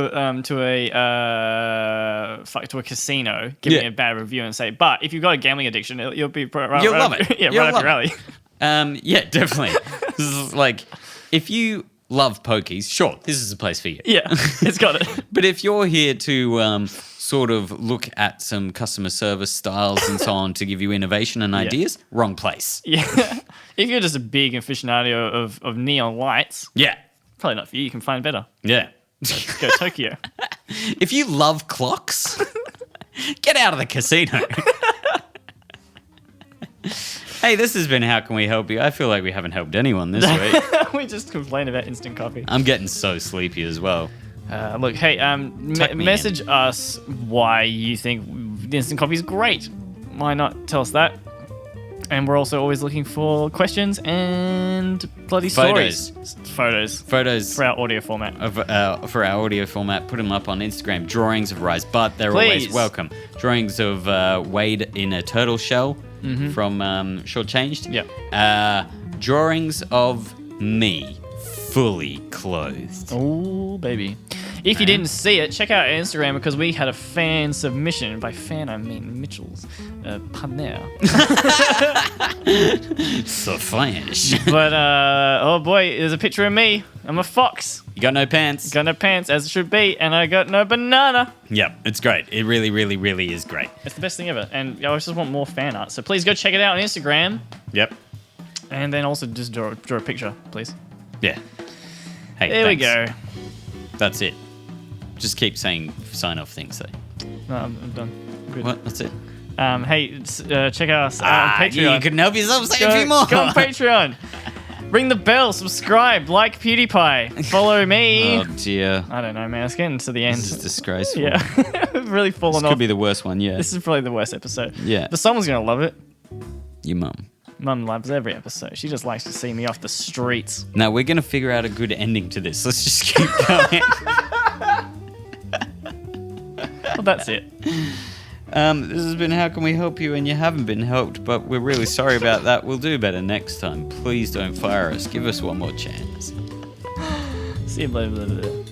a casino, giving Yeah. a bad review and say, but if you've got a gambling addiction, you'll be You'll love it. Yeah, You'll right up love your alley. Yeah, definitely. This is like, if you love pokies, sure, this is a place for you. Yeah, it's got it. But if you're here to sort of look at some customer service styles and so on to give you innovation and ideas, wrong place. Yeah, if you're just a big aficionado of neon lights, Yeah. probably not for you. You can find better. Yeah. Go Tokyo. If you love clocks, get out of the casino. Hey, this has been How Can We Help You? I feel like we haven't helped anyone this week. We just complain about instant coffee. I'm getting so sleepy as well. Look, hey, Tuck me message us why you think instant coffee is great. Why not tell us that? And we're also always looking for questions and bloody Photos. stories. Photos. Photos For our audio format. for our audio format, put them up on Instagram. Drawings of rice, but they're always Please. welcome. Drawings of Wayde in a turtle shell from Shortchanged. Yep. Drawings of me fully clothed. Oh, baby. If you didn't see it, check out our Instagram because we had a fan submission. By fan, I mean Mitchell's pun there. So French. But, oh boy, there's a picture of me. I'm a fox. You got no pants? Got no pants, as it should be, and I got no banana. Yep, it's great. It really, really, really is great. It's the best thing ever. And I just want more fan art. So please go check it out on Instagram. Yep. And then also just draw a picture, please. Yeah. Hey, There we thanks. go. That's it. Just keep saying sign off things though. No, I'm done. Good. What? That's it. Hey, check us out on Patreon. You can help yourself say go, a few more. Go on Patreon. Ring the bell, subscribe, like PewDiePie, follow me. Oh dear. I don't know, man. It's getting to the end. This is disgraceful. Yeah, we've really This fallen off. could be the worst one, yeah. This is probably the worst episode. Yeah. But someone's gonna love it. Your mum. Mum loves every episode. She just likes to see me off the streets. Now we're going to figure out a good ending to this. Let's just keep going. Well, that's it. This has been How Can We Help You? And you haven't been helped, but we're really sorry about that. We'll do better next time. Please don't fire us. Give us one more chance. See you later.